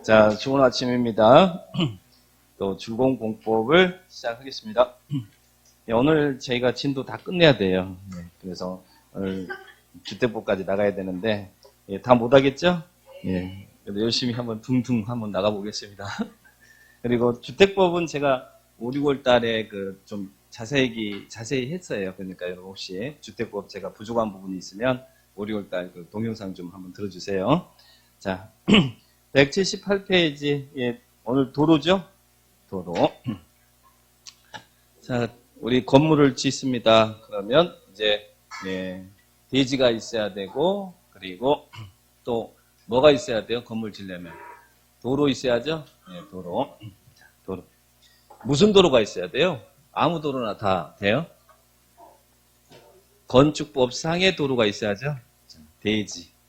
자, 좋은 아침입니다. 또 주공공법을 시작하겠습니다. 네, 오늘 저희가 진도 다 끝내야 돼요. 네, 그래서 오늘 주택법까지 나가야 되는데 다 못하겠죠? 예, 그래도 열심히 한번 둥둥 한번 나가보겠습니다. 그리고 주택법은 제가 5, 6월 달에 좀 자세히 했어요. 그러니까 여러분 혹시 주택법 제가 부족한 부분이 있으면 5, 6월 달 동영상 좀 한번 들어주세요. 자, 178페이지. 예, 오늘 도로죠? 도로. 자, 우리 건물을 짓습니다. 그러면 이제 대지가 있어야 되고, 그리고 또 뭐가 있어야 돼요? 건물 짓려면 도로 있어야죠? 네, 도로. 자, 도로. 무슨 도로가 있어야 돼요? 아무 도로나 다 돼요? 건축법상의 도로가 있어야죠?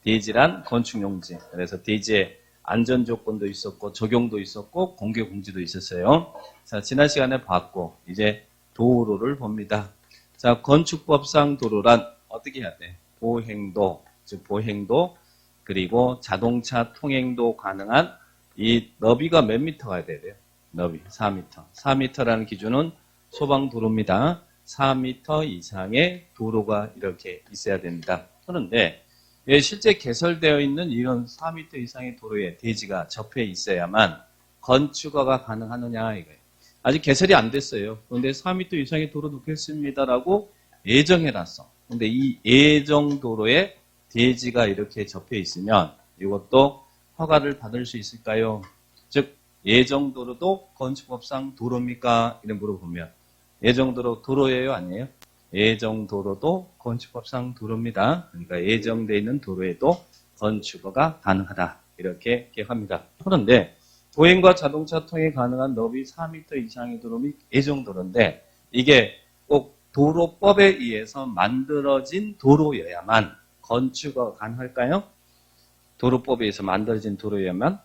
대지란 건축용지. 그래서 대지에 안전조건도 있었고 적용도 있었고 공개공지도 있었어요. 자, 지난 시간에 봤고 이제 도로를 봅니다. 자, 건축법상 도로란 어떻게 해야 돼? 보행도, 즉 보행도, 그리고 자동차 통행도 가능한 이 너비가 몇 미터가 돼야 돼요? 너비 4m. 4m라는 기준은 소방도로입니다. 4m 이상의 도로가 이렇게 있어야 됩니다. 그런데 실제 개설되어 있는 이런 4m 이상의 도로에 대지가 접해 있어야만 건축허가 가능하느냐 이거예요. 아직 개설이 안 됐어요. 그런데 4m 이상의 도로 놓겠습니다라고 예정해놨어. 근데 이 예정도로에 대지가 이렇게 접해 있으면 이것도 허가를 받을 수 있을까요? 즉 예정도로도 건축법상 도로입니까? 이런 물어보면 예정도로 도로예요? 아니에요? 예정도로도 건축법상 도로입니다. 그러니까 예정되어 있는 도로에도 건축허가 가능하다. 이렇게 기억합니다. 그런데 보행과 자동차 통행 가능한 너비 4m 이상의 도로 및 예정도로인데 이게 꼭 도로법에 의해서 만들어진 도로여야만 건축허가 가능할까요? 도로법에 의해서 만들어진 도로여야만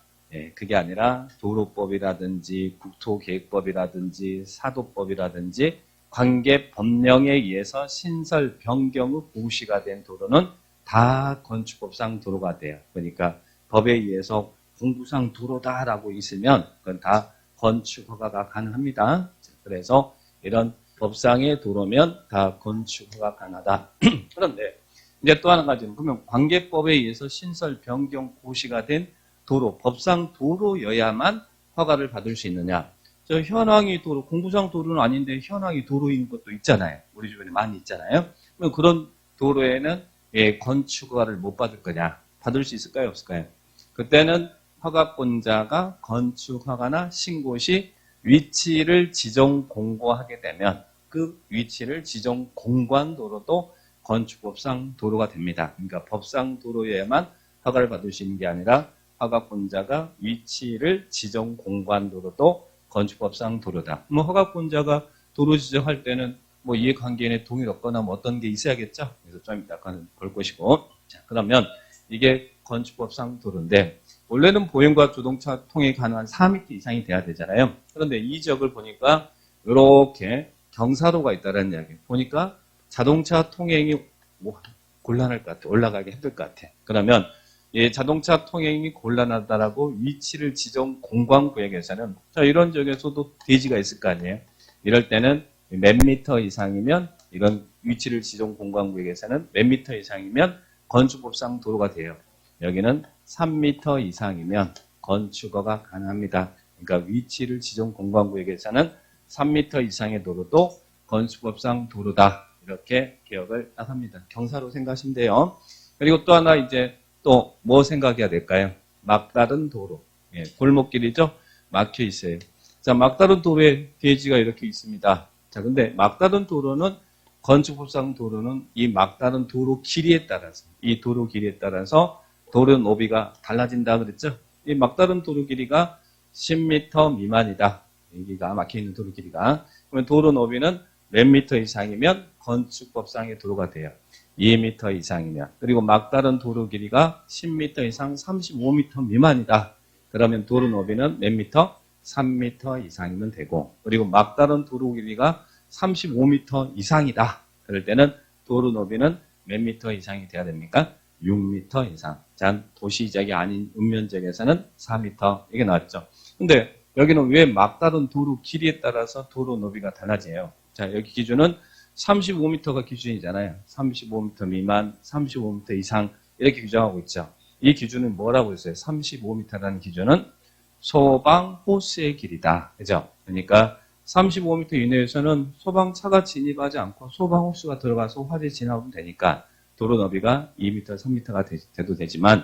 그게 아니라 도로법이라든지 국토계획법이라든지 사도법이라든지 관계 법령에 의해서 신설 변경 후 고시가 된 도로는 다 건축법상 도로가 돼요. 그러니까 법에 의해서 공부상 도로다라고 있으면 그건 다 건축허가가 가능합니다. 그래서 이런 법상의 도로면 다 건축허가 가능하다. 그런데 이제 또 한 가지는 그러면 관계법에 의해서 신설 변경 고시가 된 도로, 법상 도로여야만 허가를 받을 수 있느냐? 저 현황이 도로, 공부상 도로는 아닌데 현황이 도로인 것도 있잖아요. 우리 주변에 많이 있잖아요. 그럼 그런 도로에는 건축허가를 못 받을 거냐? 받을 수 있을까요? 없을까요? 그때는 허가권자가 건축허가나 신고 시 위치를 지정 공고하게 되면 그 위치를 지정 공고한 도로도 건축법상 도로가 됩니다. 그러니까 법상 도로에만 허가를 받을 수 있는 게 아니라 허가권자가 위치를 지정 공고한 도로도 건축법상 도로다. 뭐 허가권자가 도로 지정할 때는 뭐 이해관계인의 동의가 없거나 뭐 어떤 게 있어야겠죠. 그래서 좀 약간 볼 것이고. 자, 그러면 이게 건축법상 도로인데 원래는 보행과 자동차 통행이 가능한 4m 이상이 돼야 되잖아요. 그런데 이 지역을 보니까 이렇게 경사로가 있다는 이야기. 보니까 자동차 통행이 뭐 곤란할 것 같아. 올라가기 힘들 것 같아. 그러면 자동차 통행이 곤란하다라고 위치를 지정 공간구역에서는 자, 이런 지역에서도 대지가 있을 거 아니에요. 이럴 때는 몇 미터 이상이면 이런 위치를 지정 공간구역에서는 몇 미터 이상이면 건축법상 도로가 돼요. 여기는 3m 이상이면 건축허가 가능합니다. 그러니까 위치를 지정 공간구역에서는 3m 이상의 도로도 건축법상 도로다. 이렇게 기억을 딱 합니다. 경사로 생각하시면 돼요. 그리고 또 하나 이제 또 뭐 생각해야 될까요? 막다른 도로. 골목길이죠? 막혀 있어요. 자, 막다른 도로에 대지가 이렇게 있습니다. 자, 근데 막다른 도로는 건축법상 도로는 이 막다른 도로 길이에 따라서 이 도로 길이에 따라서 도로 너비가 달라진다 그랬죠? 이 막다른 도로 길이가 10m 미만이다. 여기가 막혀 있는 도로 길이가. 그러면 도로 너비는 몇 미터 이상이면 건축법상의 도로가 돼요. 2m 이상이면. 그리고 막다른 도로 길이가 10m 이상 35m 미만이다. 그러면 도로 너비는 몇 미터? 3m 이상이면 되고. 그리고 막다른 도로 길이가 35m 이상이다. 그럴 때는 도로 너비는 몇 미터 이상이 돼야 됩니까? 6m 이상. 자, 도시 지역이 아닌 읍면 지역에서는 4m. 이게 나왔죠. 근데 여기는 왜 막다른 도로 길이에 따라서 도로 너비가 달라져요. 자, 여기 기준은 35m가 기준이잖아요. 35m 미만, 35m 이상 이렇게 규정하고 있죠. 이 기준은 뭐라고 했어요? 35m라는 기준은 소방 호스의 길이다. 그죠? 그러니까 35m 이내에서는 소방차가 진입하지 않고 소방 호스가 들어가서 화재 진압하면 되니까 도로 너비가 2m, 3m가 돼도 되지만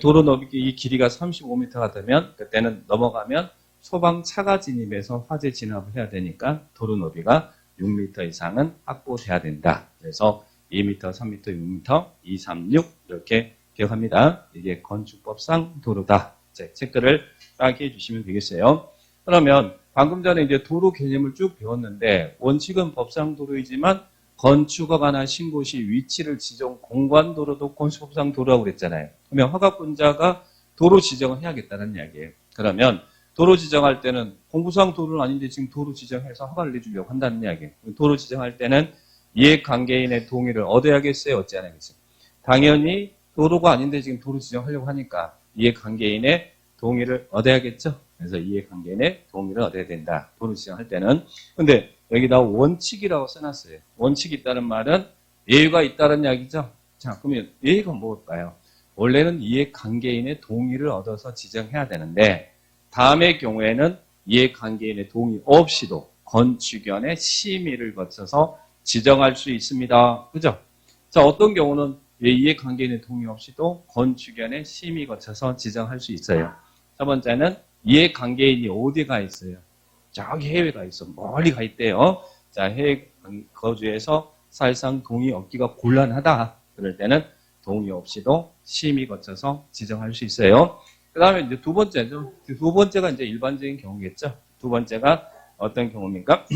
도로 너비 이 길이가 35m가 되면 그때는 넘어가면 소방차가 진입해서 화재 진압을 해야 되니까 도로 너비가 6m 이상은 확보돼야 된다. 그래서 2m, 3m, 6m, 2, 3, 6 이렇게 기억합니다. 이게 건축법상 도로다. 체크를 딱 해주시면 되겠어요. 그러면 방금 전에 이제 도로 개념을 쭉 배웠는데 원칙은 법상 도로이지만 건축에 관한 신고 시 위치를 지정 공관도로도 건축법상 도로라고 그랬잖아요. 그러면 허가권자가 도로 지정을 해야겠다는 이야기예요. 그러면 도로 지정할 때는 공부상 도로는 아닌데 지금 도로 지정해서 허가를 내주려고 한다는 이야기예요. 도로 지정할 때는 이해관계인의 동의를 얻어야겠어요? 얻지 않아야겠어요? 당연히 도로가 아닌데 지금 도로 지정하려고 하니까 이해관계인의 동의를 얻어야겠죠? 그래서 이해관계인의 동의를 얻어야 된다. 도로 지정할 때는. 근데 여기다 원칙이라고 써놨어요. 원칙이 있다는 말은 예의가 있다는 이야기죠? 자, 그러면 예의가 뭘까요? 원래는 이해관계인의 동의를 얻어서 지정해야 되는데 다음의 경우에는 이해관계인의 동의 없이도 건축위원회 심의를 거쳐서 지정할 수 있습니다. 그죠? 자, 어떤 경우는 이해관계인의 동의 없이도 건축위원회 심의 거쳐서 지정할 수 있어요. 첫 번째는 이해관계인이 어디 가 있어요? 저기 해외 가 있어. 멀리 가 있대요. 자, 해외 거주해서 사실상 동의 얻기가 곤란하다. 그럴 때는 동의 없이도 심의 거쳐서 지정할 수 있어요. 그 다음에 이제 두 번째죠. 두 번째가 이제 일반적인 경우겠죠. 두 번째가 어떤 경우입니까?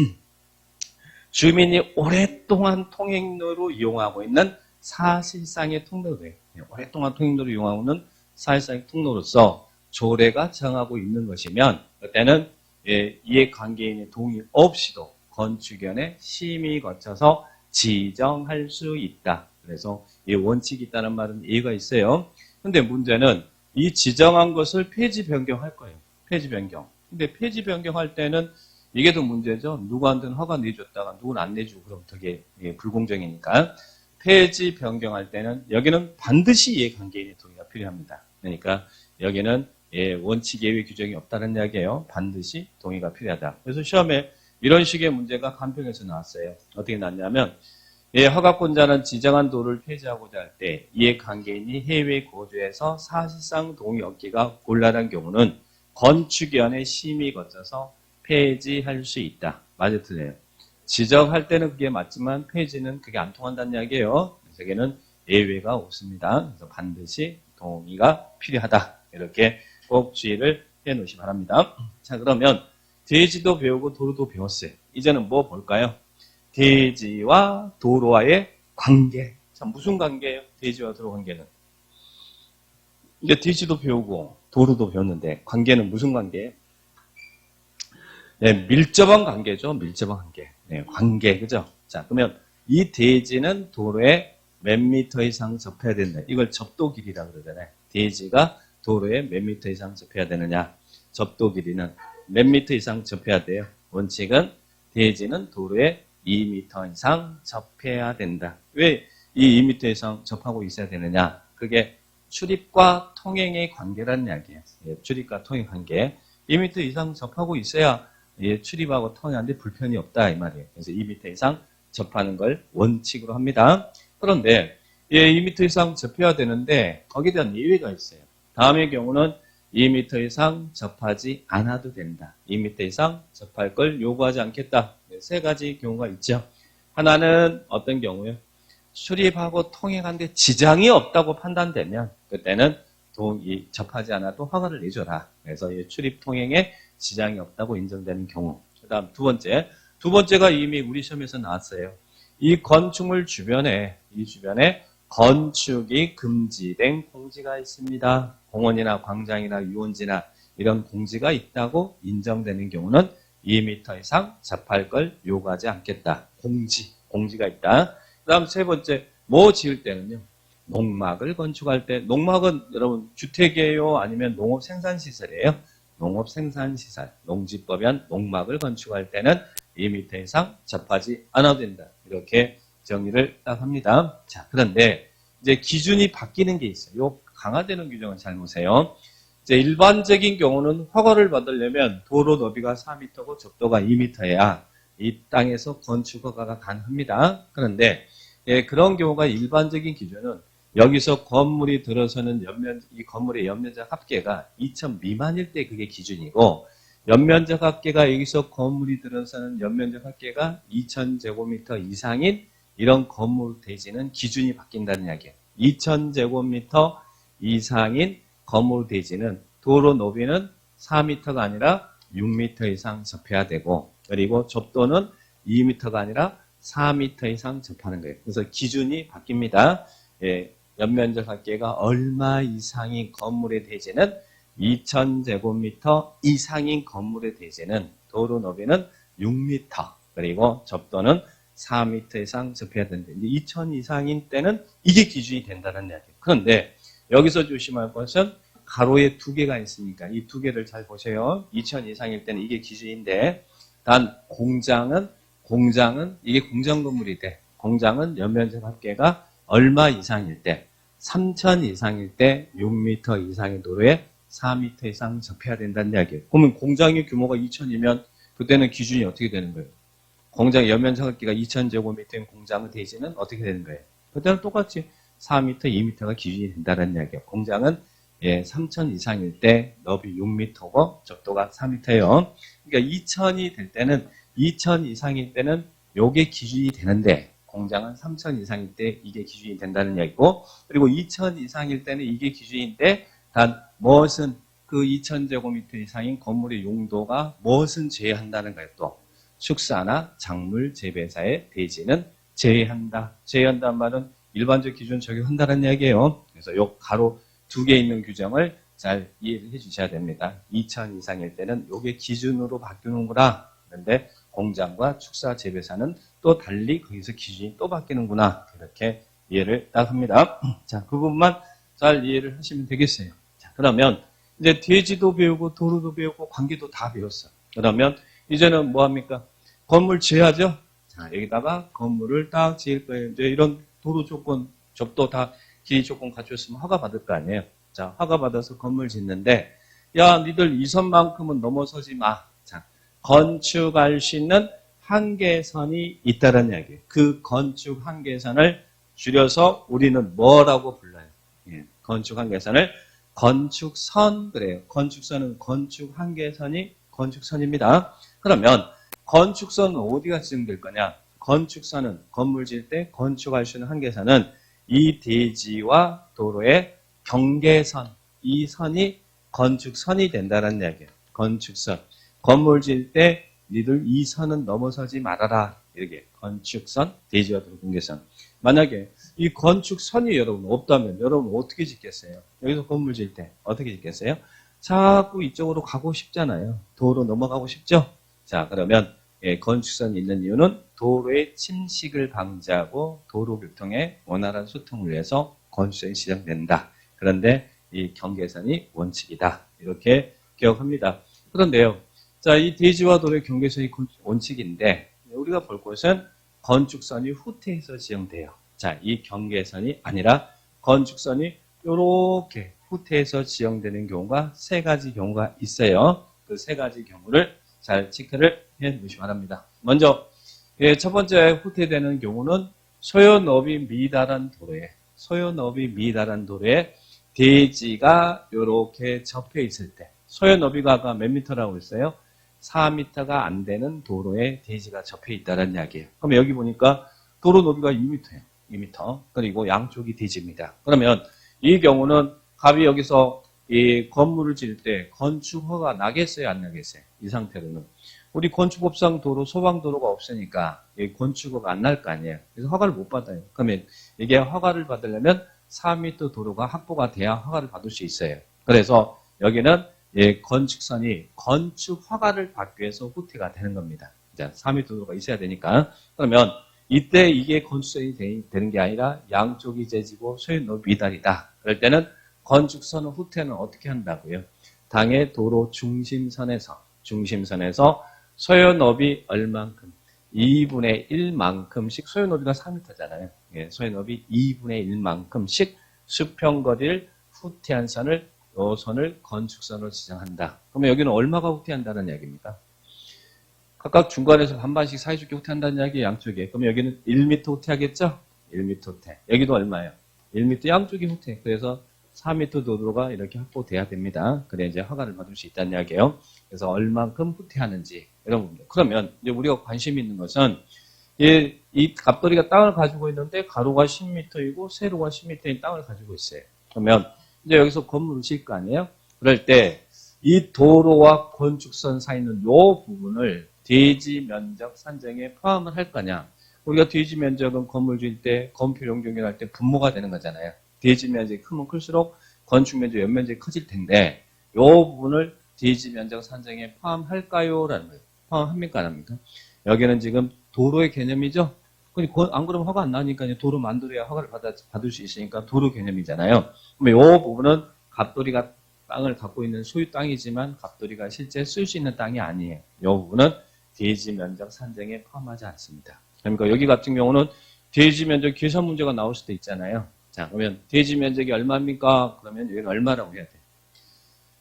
주민이 오랫동안 통행로로 이용하고 있는 사실상의 통로로예요. 오랫동안 통행로로 이용하고 있는 사실상의 통로로서 조례가 정하고 있는 것이면 그때는 이해관계인의 동의 없이도 건축위원회 심의 거쳐서 지정할 수 있다. 그래서 이 원칙이 있다는 말은 이해가 있어요. 근데 문제는 이 지정한 것을 폐지 변경할 거예요. 폐지 변경. 근데 폐지 변경할 때는 이게 더 문제죠. 누구한테는 허가 내줬다가 누구는 안 내주고 그럼 되게 불공정이니까. 폐지 변경할 때는 여기는 반드시 이해관계인의 동의가 필요합니다. 그러니까 여기는 원칙 예외 규정이 없다는 이야기예요. 반드시 동의가 필요하다. 그래서 시험에 이런 식의 문제가 간평에서 나왔어요. 어떻게 나왔냐면 허가권자는 지정한 도로를 폐지하고자 할 때 이해관계인이 해외 거주해서 사실상 동의 얻기가 곤란한 경우는 건축위원회 심의 거쳐서 폐지할 수 있다. 맞아 틀려요. 지정할 때는 그게 맞지만 폐지는 그게 안 통한다는 이야기예요. 그래서 여기는 예외가 없습니다. 그래서 반드시 동의가 필요하다. 이렇게 꼭 주의를 해 놓으시 바랍니다. 자, 그러면 대지도 배우고 도로도 배웠어요. 이제는 뭐 볼까요? 대지와 도로와의 관계. 자, 무슨 관계예요? 대지와 도로 관계는. 이제 대지도 배우고 도로도 배웠는데 관계는 무슨 관계예요? 네, 밀접한 관계죠. 밀접한 관계. 네, 관계. 그죠? 자, 그러면 이 대지는 도로에 몇 미터 이상 접해야 된다. 이걸 접도 길이라고 그러잖아요. 대지가 도로에 몇 미터 이상 접해야 되느냐. 접도 길이는 몇 미터 이상 접해야 돼요. 원칙은 대지는 도로에 2미터 이상 접해야 된다. 왜 이 2미터 이상 접하고 있어야 되느냐. 그게 출입과 통행의 관계라는 이야기예요. 출입과 통행 관계. 2미터 이상 접하고 있어야 출입하고 통행하는데 불편이 없다 이 말이에요. 그래서 2미터 이상 접하는 걸 원칙으로 합니다. 그런데 2미터 이상 접해야 되는데 거기에 대한 예외가 있어요. 다음의 경우는 2미터 이상 접하지 않아도 된다. 2미터 이상 접할 걸 요구하지 않겠다. 세 가지 경우가 있죠. 하나는 어떤 경우요? 출입하고 통행하는데 지장이 없다고 판단되면 그때는 접하지 않아도 허가를 내줘라. 그래서 출입 통행에 지장이 없다고 인정되는 경우. 그 다음 두 번째가 이미 우리 시험에서 나왔어요. 이 건축물 주변에 건축이 금지된 공지가 있습니다. 공원이나 광장이나 유원지나 이런 공지가 있다고 인정되는 경우는 2m 이상 접할 걸 요구하지 않겠다. 공지가 있다. 그 다음 세 번째, 뭐 지을 때는요. 농막을 건축할 때, 농막은 여러분 주택이에요? 아니면 농업생산시설이에요? 농업생산시설, 농지법엔 농막을 건축할 때는 2m 이상 접하지 않아도 된다. 이렇게 정의를 딱 합니다. 자, 그런데 이제 기준이 바뀌는 게 있어요. 요 강화되는 규정을 잘 보세요. 이제 일반적인 경우는 허가를 받으려면 도로 너비가 4m고 적도가 2m야 이 땅에서 건축 허가가 가능합니다. 그런데 그런 경우가 일반적인 기준은 여기서 건물이 들어서는 이 건물의 연면적 합계가 2,000 미만일 때 그게 기준이고, 연면적 합계가 여기서 건물이 들어서는 연면적 합계가 2,000제곱미터 이상인 이런 건물 대지는 기준이 바뀐다는 이야기예요. 2,000제곱미터 이상인 건물 대지는 도로 너비는 4m가 아니라 6m 이상 접해야 되고, 그리고 접도는 2m가 아니라 4m 이상 접하는 거예요. 그래서 기준이 바뀝니다. 연면적 합계가 얼마 이상인 건물의 대지는 2,000제곱미터 이상인 건물의 대지는 도로 너비는 6m, 그리고 접도는 4m 이상 접해야 되는데, 2,000 이상인 때는 이게 기준이 된다는 이야기예요. 그런데 여기서 조심할 것은 가로에 2개가 있으니까 이 2개를 잘 보세요. 2,000 이상일 때는 이게 기준인데, 단 공장은 이게 공장 건물이 돼. 공장은 연면적 합계가 얼마 이상일 때, 3,000 이상일 때 6m 이상의 도로에 4m 이상 접해야 된다는 이야기예요. 그러면 공장의 규모가 2,000이면 그때는 기준이 어떻게 되는 거예요? 공장 연면적 합계가 2,000제곱미터인 공장의 대지는 어떻게 되는 거예요? 그때는 똑같이 4m, 2m가 기준이 된다는 이야기예요. 공장은 3,000 이상일 때 너비 6m고 적도가 4m예요. 그러니까 2,000이 될 때는 2,000 이상일 때는 요게 기준이 되는데, 공장은 3,000 이상일 때 이게 기준이 된다는 이야기고, 그리고 2,000 이상일 때는 이게 기준인데, 단 무엇은 그 2,000제곱미터 이상인 건물의 용도가 무엇은 제외한다는 거예요. 또 축사나 작물 재배사의 대지는 제외한다. 제외한다는 말은 일반적 기준 적용한다는 이야기예요. 그래서 요 가로 2개 있는 규정을 잘 이해를 해 주셔야 됩니다. 2,000 이상일 때는 요게 기준으로 바뀌는구나. 그런데 공장과 축사 재배사는 또 달리 거기서 기준이 또 바뀌는구나. 이렇게 이해를 딱 합니다. 자, 그 부분만 잘 이해를 하시면 되겠어요. 자, 그러면 이제 대지도 배우고 도로도 배우고 관계도 다 배웠어. 그러면 이제는 뭐 합니까? 건물 지어야죠. 자, 여기다가 건물을 딱 지을 거예요. 이제 이런 도로 조건, 접도 다 길이 조건 갖췄으면 허가 받을 거 아니에요. 자, 허가 받아서 건물 짓는데, 야, 니들 이 선만큼은 넘어서지 마. 자, 건축할 수 있는 한계선이 있다는 이야기예요. 그 건축 한계선을 줄여서 우리는 뭐라고 불러요? 건축 한계선을 건축선 그래요. 건축선은 건축 한계선이 건축선입니다. 그러면 건축선은 어디가 지정될 거냐? 건축선은 건물 지을 때 건축할 수 있는 한계선은 이 대지와 도로의 경계선, 이 선이 건축선이 된다는 이야기예요. 건축선. 건물 지을 때 니들 이 선은 넘어서지 말아라. 이렇게 건축선, 대지와 도로 경계선. 만약에 이 건축선이 여러분 없다면 여러분 어떻게 짓겠어요? 여기서 건물 지을 때 어떻게 짓겠어요? 자꾸 이쪽으로 가고 싶잖아요. 도로 넘어가고 싶죠? 자, 그러면 건축선이 있는 이유는 도로의 침식을 방지하고 도로 교통의 원활한 소통을 위해서 건축선이 지정된다. 그런데 이 경계선이 원칙이다. 이렇게 기억합니다. 그런데요. 자, 이 대지와 도로의 경계선이 원칙인데 우리가 볼 것은 건축선이 후퇴해서 지정돼요. 자, 이 경계선이 아니라 건축선이 이렇게 후퇴해서 지정되는 경우가 3가지 경우가 있어요. 그 3가지 경우를 잘 체크를 해 보시기 바랍니다. 먼저 첫 번째 후퇴되는 경우는 소요너비 미달한 도로에 대지가 이렇게 접혀 있을 때, 소요너비가 아까 몇 미터라고 했어요? 4m가 안 되는 도로에 대지가 접혀 있다는 이야기예요. 그럼 여기 보니까 도로 너비가 2m예요. 2m. 그리고 양쪽이 대지입니다. 그러면 이 경우는 갑이 여기서 이 건물을 지을 때 건축허가 나겠어요? 안 나겠어요? 이 상태로는. 우리 건축법상 도로, 소방도로가 없으니까 건축허가 안 날 거 아니에요. 그래서 허가를 못 받아요. 그러면 이게 허가를 받으려면 4m 도로가 확보가 돼야 허가를 받을 수 있어요. 그래서 여기는 건축선이 건축 허가를 받기 위해서 후퇴가 되는 겁니다. 자, 4m 도로가 있어야 되니까. 그러면 이때 이게 건축선이 되는 게 아니라 양쪽이 재지고 소유너비 미달이다. 그럴 때는 건축선 후퇴는 어떻게 한다고요? 당의 도로 중심선에서 소유너비 얼만큼? 2분의 1만큼씩 소유너비가 4m잖아요. 예, 소유너비 2분의 1만큼씩 수평거리를 후퇴한 선을 요 선을 건축선으로 지정한다. 그러면 여기는 얼마가 후퇴한다는 이야기입니까? 각각 중간에서 반반씩 사이좋게 후퇴한다는 이야기예요. 양쪽에. 그러면 여기는 1m 후퇴하겠죠? 1m 후퇴. 여기도 얼마예요? 1m 양쪽이 후퇴. 그래서 4m 도로가 이렇게 확보돼야 됩니다. 그래 이제 허가를 받을 수 있다는 이야기예요. 그래서 얼만큼 후퇴하는지 이런 부분입니다. 그러면 이제 우리가 관심 있는 것은 이 갑돌이가 땅을 가지고 있는데 가로가 10m이고 세로가 10m인 땅을 가지고 있어요. 그러면 이제 여기서 건물을 지을 거 아니에요? 그럴 때 이 도로와 건축선 사이 있는 요 부분을 대지 면적 산정에 포함을 할 거냐? 우리가 대지 면적은 건물 지을 때 건폐 용적률 때 분모가 되는 거잖아요. 대지 면적이 크면 클수록 건축 면적, 연면적이 커질 텐데 이 부분을 대지 면적 산정에 포함할까요? 라는 거예요. 포함합니까? 안 합니까? 여기는 지금 도로의 개념이죠? 안 그러면 허가 안 나니까 도로 만들어야 허가를 받을 수 있으니까 도로 개념이잖아요. 그럼 이 부분은 갑돌이가 땅을 갖고 있는 소유 땅이지만 갑돌이가 실제 쓸 수 있는 땅이 아니에요. 이 부분은 대지 면적 산정에 포함하지 않습니다. 그러니까 여기 같은 경우는 대지 면적 계산 문제가 나올 수도 있잖아요. 자, 그러면 대지 면적이 얼마입니까? 그러면 여기는 얼마라고 해야 돼요?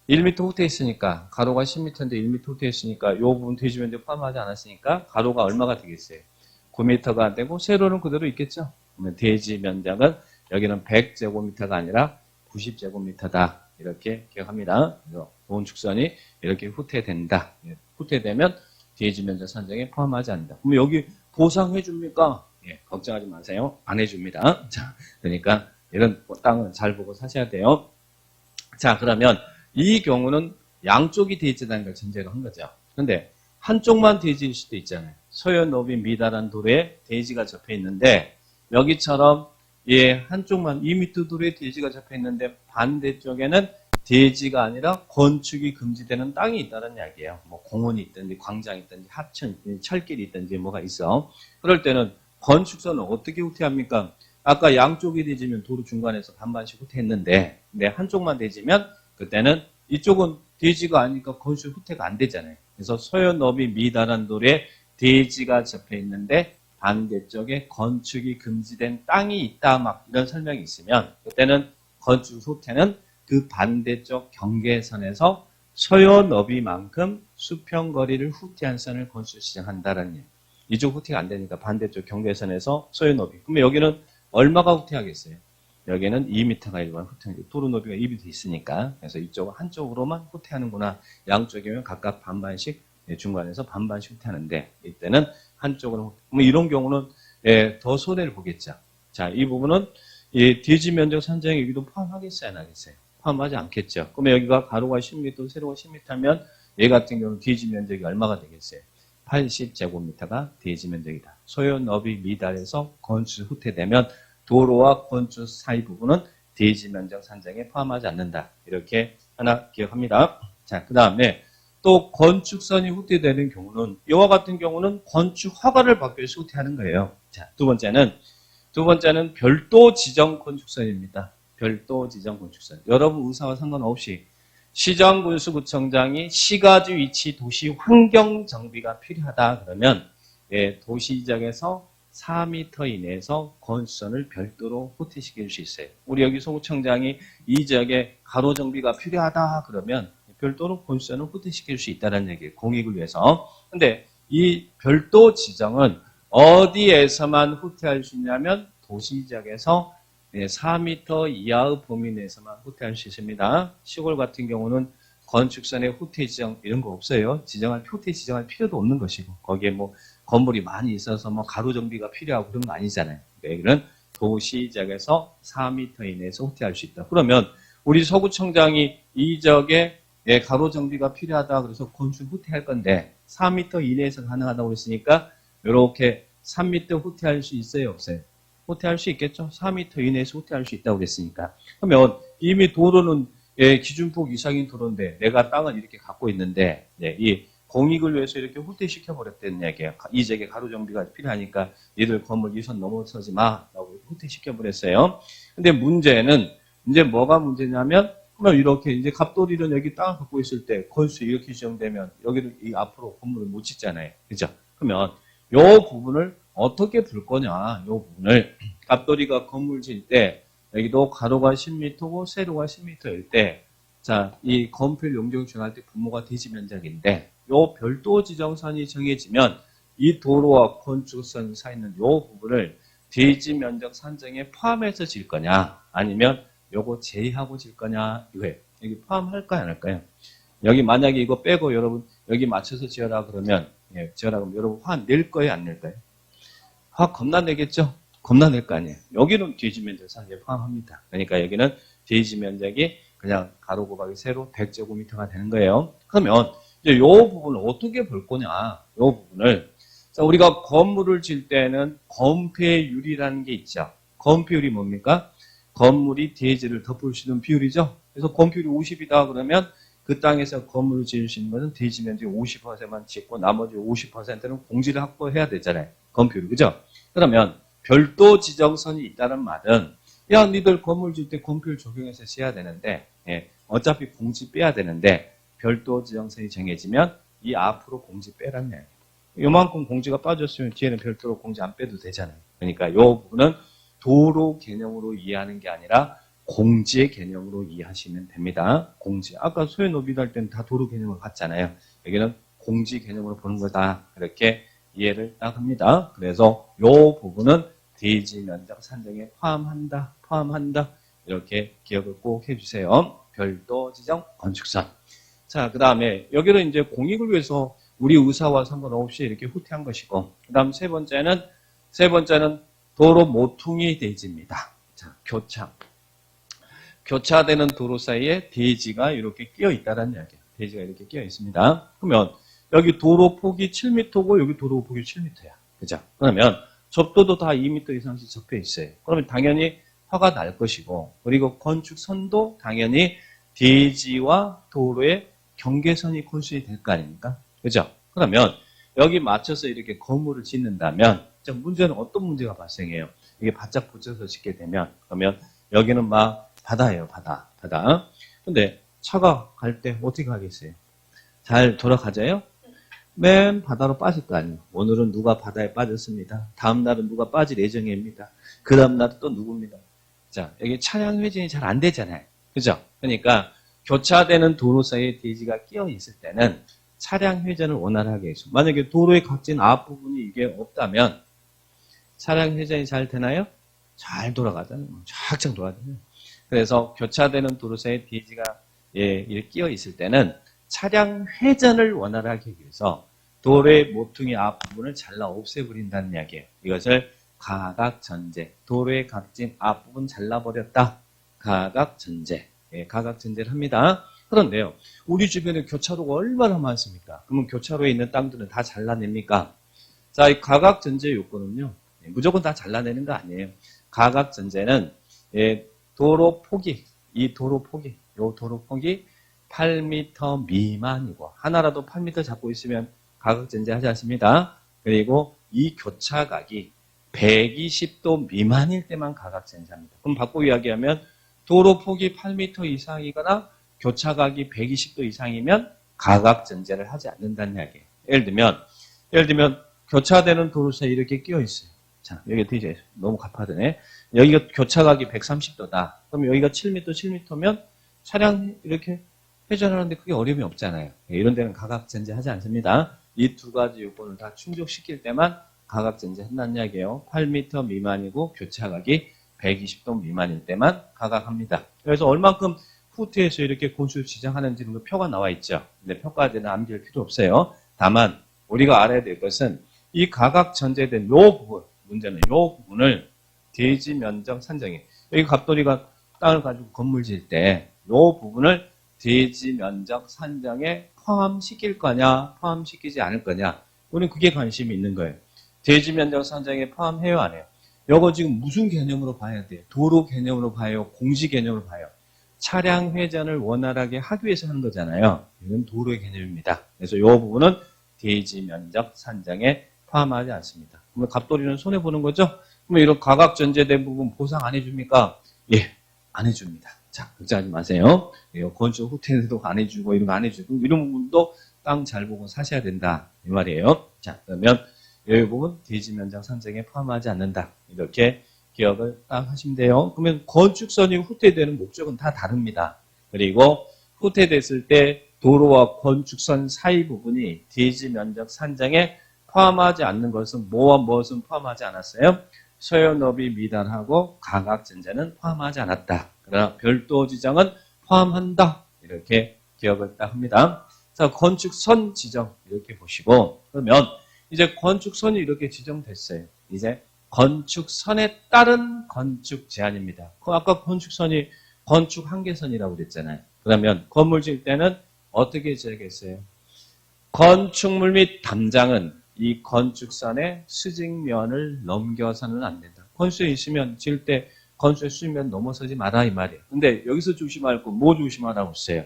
1m 후퇴했으니까 가로가 10m인데 1m 후퇴했으니까 이 부분 대지 면적 포함하지 않았으니까 가로가 얼마가 되겠어요? 9m가 되고 세로는 그대로 있겠죠? 그러면 대지 면적은 여기는 100제곱미터가 아니라 90제곱미터다. 이렇게 기억합니다. 건축선이 이렇게 후퇴된다. 후퇴되면 대지 면적 산정에 포함하지 않는다. 그럼 여기 보상해 줍니까? 예, 걱정하지 마세요. 안 해줍니다. 자, 그러니까 이런 땅은 잘 보고 사셔야 돼요. 자, 그러면 이 경우는 양쪽이 대지라는 걸 전제로 한 거죠. 근데 한쪽만 대지일 수도 있잖아요. 소요 너비 미달한 도로에 대지가 접해 있는데 여기처럼 한쪽만 2m 도로에 대지가 접해 있는데 반대쪽에는 대지가 아니라 건축이 금지되는 땅이 있다는 이야기예요. 뭐 공원이 있든지 광장이 있든지 하천, 철길이 있든지 뭐가 있어. 그럴 때는 건축선은 어떻게 후퇴합니까? 아까 양쪽이 대지면 도로 중간에서 반반씩 후퇴했는데 근데 한쪽만 대지면 그때는 이쪽은 대지가 아니니까 건축 후퇴가 안 되잖아요. 그래서 소요 너비 미달한 도로에 대지가 접해 있는데 반대쪽에 건축이 금지된 땅이 있다 막 이런 설명이 있으면 그때는 건축 후퇴는 그 반대쪽 경계선에서 소요 너비만큼 수평거리를 후퇴한 선을 건축 지정한다라는 얘기. 이쪽 후퇴가 안 되니까 반대쪽 경계선에서 소요 너비. 그러면 여기는 얼마가 후퇴하겠어요? 여기는 2m가 일반 후퇴하는 도로 너비가 2m 있으니까 그래서 이쪽은 한쪽으로만 후퇴하는구나. 양쪽이면 각각 반반씩 중간에서 반반씩 후퇴하는데 이때는 한쪽으로 그러면 이런 경우는 더 손해를 보겠죠. 자, 이 부분은 대지 면적 산정에 여기도 포함하겠어요, 안 하겠어요? 포함하지 않겠죠. 그러면 여기가 가로가 10m, 세로가 10m면 얘 같은 경우는 대지 면적이 얼마가 되겠어요? 80제곱미터가 대지 면적이다. 소요 너비 미달에서 건축 후퇴되면 도로와 건축 사이 부분은 대지 면적 산정에 포함하지 않는다. 이렇게 하나 기억합니다. 자, 그 다음에 또 건축선이 후퇴되는 경우는 이와 같은 경우는 건축 허가를 받기 위해서 후퇴하는 거예요. 자, 두 번째는 별도 지정 건축선입니다. 별도 지정 건축선. 여러분 의사와 상관없이 시정군수구청장이 시가지 위치 도시 환경 정비가 필요하다 그러면 도시 지역에서 4m 이내에서 건축선을 별도로 후퇴시킬 수 있어요. 우리 여기 소구청장이 이 지역에 가로 정비가 필요하다 그러면 별도로 건축선을 후퇴시킬 수 있다는 얘기예요. 공익을 위해서. 근데 이 별도 지정은 어디에서만 후퇴할 수 있냐면 도시 지역에서 4m 이하의 범위 내에서만 후퇴할 수 있습니다. 시골 같은 경우는 건축선의 후퇴 지정 이런 거 없어요. 후퇴 지정할 필요도 없는 것이고 거기에 뭐 건물이 많이 있어서 뭐 가로 정비가 필요하고 그런 거 아니잖아요. 여기는 도시 지역에서 4m 이내에서 후퇴할 수 있다. 그러면 우리 서구청장이 이 지역에 가로 정비가 필요하다 그래서 건축 후퇴할 건데 4m 이내에서 가능하다고 했으니까 이렇게 3m 후퇴할 수 있어요, 없어요? 후퇴할 수 있겠죠. 4m 이내에서 후퇴할 수 있다고 그랬으니까. 그러면 이미 도로는 기준폭 이상인 도로인데 내가 땅을 이렇게 갖고 있는데 이 공익을 위해서 이렇게 후퇴시켜버렸다는 얘기예요. 이재계 가로정비가 필요하니까 얘들 건물 이 선 넘어서지 마 라고 후퇴시켜버렸어요. 근데 문제는 이제 뭐가 문제냐면 그러면 이렇게 이제 갑돌이는 여기 땅을 갖고 있을 때 건수 이렇게 지정되면 여기를 이 앞으로 건물을 못 짓잖아요. 그죠? 그러면 요 부분을 어떻게 풀 거냐? 요 부분을 갑돌이가 건물 질 때 여기도 가로가 10m고 세로가 10m일 때 자, 이 건필 용적 정할 때 분모가 대지 면적인데 요 별도 지정선이 정해지면 이 도로와 건축선이 사 있는 요 부분을 대지 면적 산정에 포함해서 질 거냐 아니면 요거 제외하고 질 거냐 이거예요. 여기 포함할까요 안 할까요? 여기 만약에 이거 빼고 여러분 여기 맞춰서 지어라 그러면 지어라 그러면 여러분 화 낼 거예요 안 낼까요? 화 겁나 내겠죠? 겁나 낼 거 아니에요. 여기는 대지 면적 산정에 포함합니다. 그러니까 여기는 대지 면적이 그냥 가로 곱하기 세로 100제곱미터가 되는 거예요. 그러면 이제 요 부분을 어떻게 볼 거냐? 요 부분을 자, 우리가 건물을 질 때는 건폐율이라는 게 있죠. 건폐율이 뭡니까? 건물이 대지를 덮을 수 있는 비율이죠. 그래서 건폐율이 50이다 그러면 그 땅에서 건물을 지을 수 있는 것은 대지 면적 50%만 짓고 나머지 50%는 공지를 확보해야 되잖아요. 건폐율 그죠? 그러면 별도 지정선이 있다는 말은 야 니들 건물 질 때 건폐율 적용해서 지어야 되는데 어차피 공지 빼야 되는데 별도 지정선이 정해지면 이 앞으로 공지 빼라는 얘기예요. 요만큼 공지가 빠졌으면 뒤에는 별도로 공지 안 빼도 되잖아요. 그러니까 이 부분은 도로 개념으로 이해하는 게 아니라 공지의 개념으로 이해하시면 됩니다. 공지. 아까 소유 노비도 할 때는 다 도로 개념을 봤잖아요. 여기는 공지 개념으로 보는 거다. 이렇게 이해를 딱 합니다. 그래서 이 부분은 대지 면적 산정에 포함한다. 이렇게 기억을 꼭 해주세요. 별도 지정 건축선. 자, 그 다음에 여기는 이제 공익을 위해서 우리 의사와 상관없이 이렇게 후퇴한 것이고, 그 다음 세 번째는 도로 모퉁이 대지입니다. 자, 교차되는 도로 사이에 대지가 이렇게 끼어 있다는 이야기예요. 대지가 이렇게 끼어 있습니다. 그러면 여기 도로 폭이 7m고 여기 도로 폭이 7m야. 그죠? 그러면 접도도 다 2m 이상씩 접혀 있어요. 그러면 당연히 화가 날 것이고, 그리고 건축선도 당연히 대지와 도로의 경계선이 건설이 될 거 아닙니까? 그죠? 그러면 여기 맞춰서 이렇게 건물을 짓는다면 문제는 어떤 문제가 발생해요? 이게 바짝 붙여서 짓게 되면 그러면 여기는 막 바다예요. 바다. 근데 차가 갈 때 어떻게 가겠어요? 잘 돌아가져요? 맨 바다로 빠질 거 아니에요. 오늘은 누가 바다에 빠졌습니다. 다음 날은 누가 빠질 예정입니다. 그 다음 날은 또 누구입니다. 자, 여기 차량 회전이 잘 안 되잖아요. 그죠? 그러니까 교차되는 도로 사이에 대지가 끼어 있을 때는 차량 회전을 원활하게 해서 만약에 도로의 각진 앞부분이 이게 없다면 차량 회전이 잘 되나요? 잘 돌아가잖아요. 쫙쫙 돌아가잖아요. 그래서 교차되는 도로 사이에 대지가 이렇게 끼어 있을 때는 차량 회전을 원활하게 하기 위해서 도로의 모퉁이 앞부분을 잘라 없애버린다는 이야기예요. 이것을 가각전제, 도로의 각진 앞부분 잘라버렸다. 가각전제, 가각전제를 합니다. 그런데요, 우리 주변에 교차로가 얼마나 많습니까? 그러면 교차로에 있는 땅들은 다 잘라냅니까? 자, 이 가각전제 요건은요, 무조건 다 잘라내는 거 아니에요. 가각전제는 도로 폭이, 요 도로 폭이 8m 미만이고 하나라도 8m 잡고 있으면 가각전제 하지 않습니다. 그리고 이 교차각이 120도 미만일 때만 가각전제합니다. 그럼 바꿔 이야기하면 도로 폭이 8m 이상이거나 교차각이 120도 이상이면 가각전제를 하지 않는다는 이야기예요. 예를 들면 교차되는 도로 사이에 이렇게 끼어 있어요. 자, 여기 이제 너무 가파르네. 여기가 교차각이 130도다. 그럼 여기가 7m면 차량 이렇게 회전하는데 크게 어려움이 없잖아요. 이런 데는 가각전제 하지 않습니다. 이 두 가지 요건을 다 충족시킬 때만 가각전제 한다는 이야기예요. 8m 미만이고 교차각이 120도 미만일 때만 가각합니다. 그래서 얼만큼 후트에서 이렇게 건수 지정하는지는 그 표가 나와 있죠. 근데 표까지는 암기할 필요 없어요. 다만 우리가 알아야 될 것은 이 가각 전제된 요 부분, 문제는 요 부분을 대지 면적 산정에 여기 갑돌이가 땅을 가지고 건물 지을 때 요 부분을 대지 면적 산정에 포함시킬 거냐, 포함시키지 않을 거냐. 우리는 그게 관심이 있는 거예요. 대지 면적 산정에 포함해요, 안 해요? 요거 지금 무슨 개념으로 봐야 돼요? 도로 개념으로 봐요? 공지 개념으로 봐요? 차량 회전을 원활하게 하기 위해서 하는 거잖아요. 이건 도로의 개념입니다. 그래서 이 부분은 대지 면적 산정에 포함하지 않습니다. 그러면 갑돌이는 손해보는 거죠? 그러면 이런 가각 전제된 부분 보상 안 해줍니까? 예, 안 해줍니다. 자, 걱정하지 마세요. 건축 후퇴도 안 해주고 이런 거 안 해주고 이런 부분도 땅 잘 보고 사셔야 된다 이 말이에요. 자, 그러면 이 부분 대지 면적 산정에 포함하지 않는다. 이렇게 기억을 딱 하시면 돼요. 그러면 건축선이 후퇴되는 목적은 다 다릅니다. 그리고 후퇴됐을 때 도로와 건축선 사이 부분이 대지 면적 산정에 포함하지 않는 것은 뭐와 무엇은 포함하지 않았어요? 소요 너비 미달하고 가각 전제는 포함하지 않았다. 그러나 별도 지정은 포함한다. 이렇게 기억을 딱 합니다. 자, 건축선 지정 이렇게 보시고 그러면 이제 건축선이 이렇게 지정됐어요. 이제 건축선에 따른 건축 제한입니다. 아까 건축선이 건축 한계선이라고 그랬잖아요. 그러면 건물 지을 때는 어떻게 지어야겠어요? 건축물 및 담장은 이 건축선의 수직면을 넘겨서는 안 된다. 건수에 있으면 지을 때 건수의 수직면 넘어서지 마라 이 말이에요. 근데 여기서 조심할 거 뭐 조심하라고 했어요?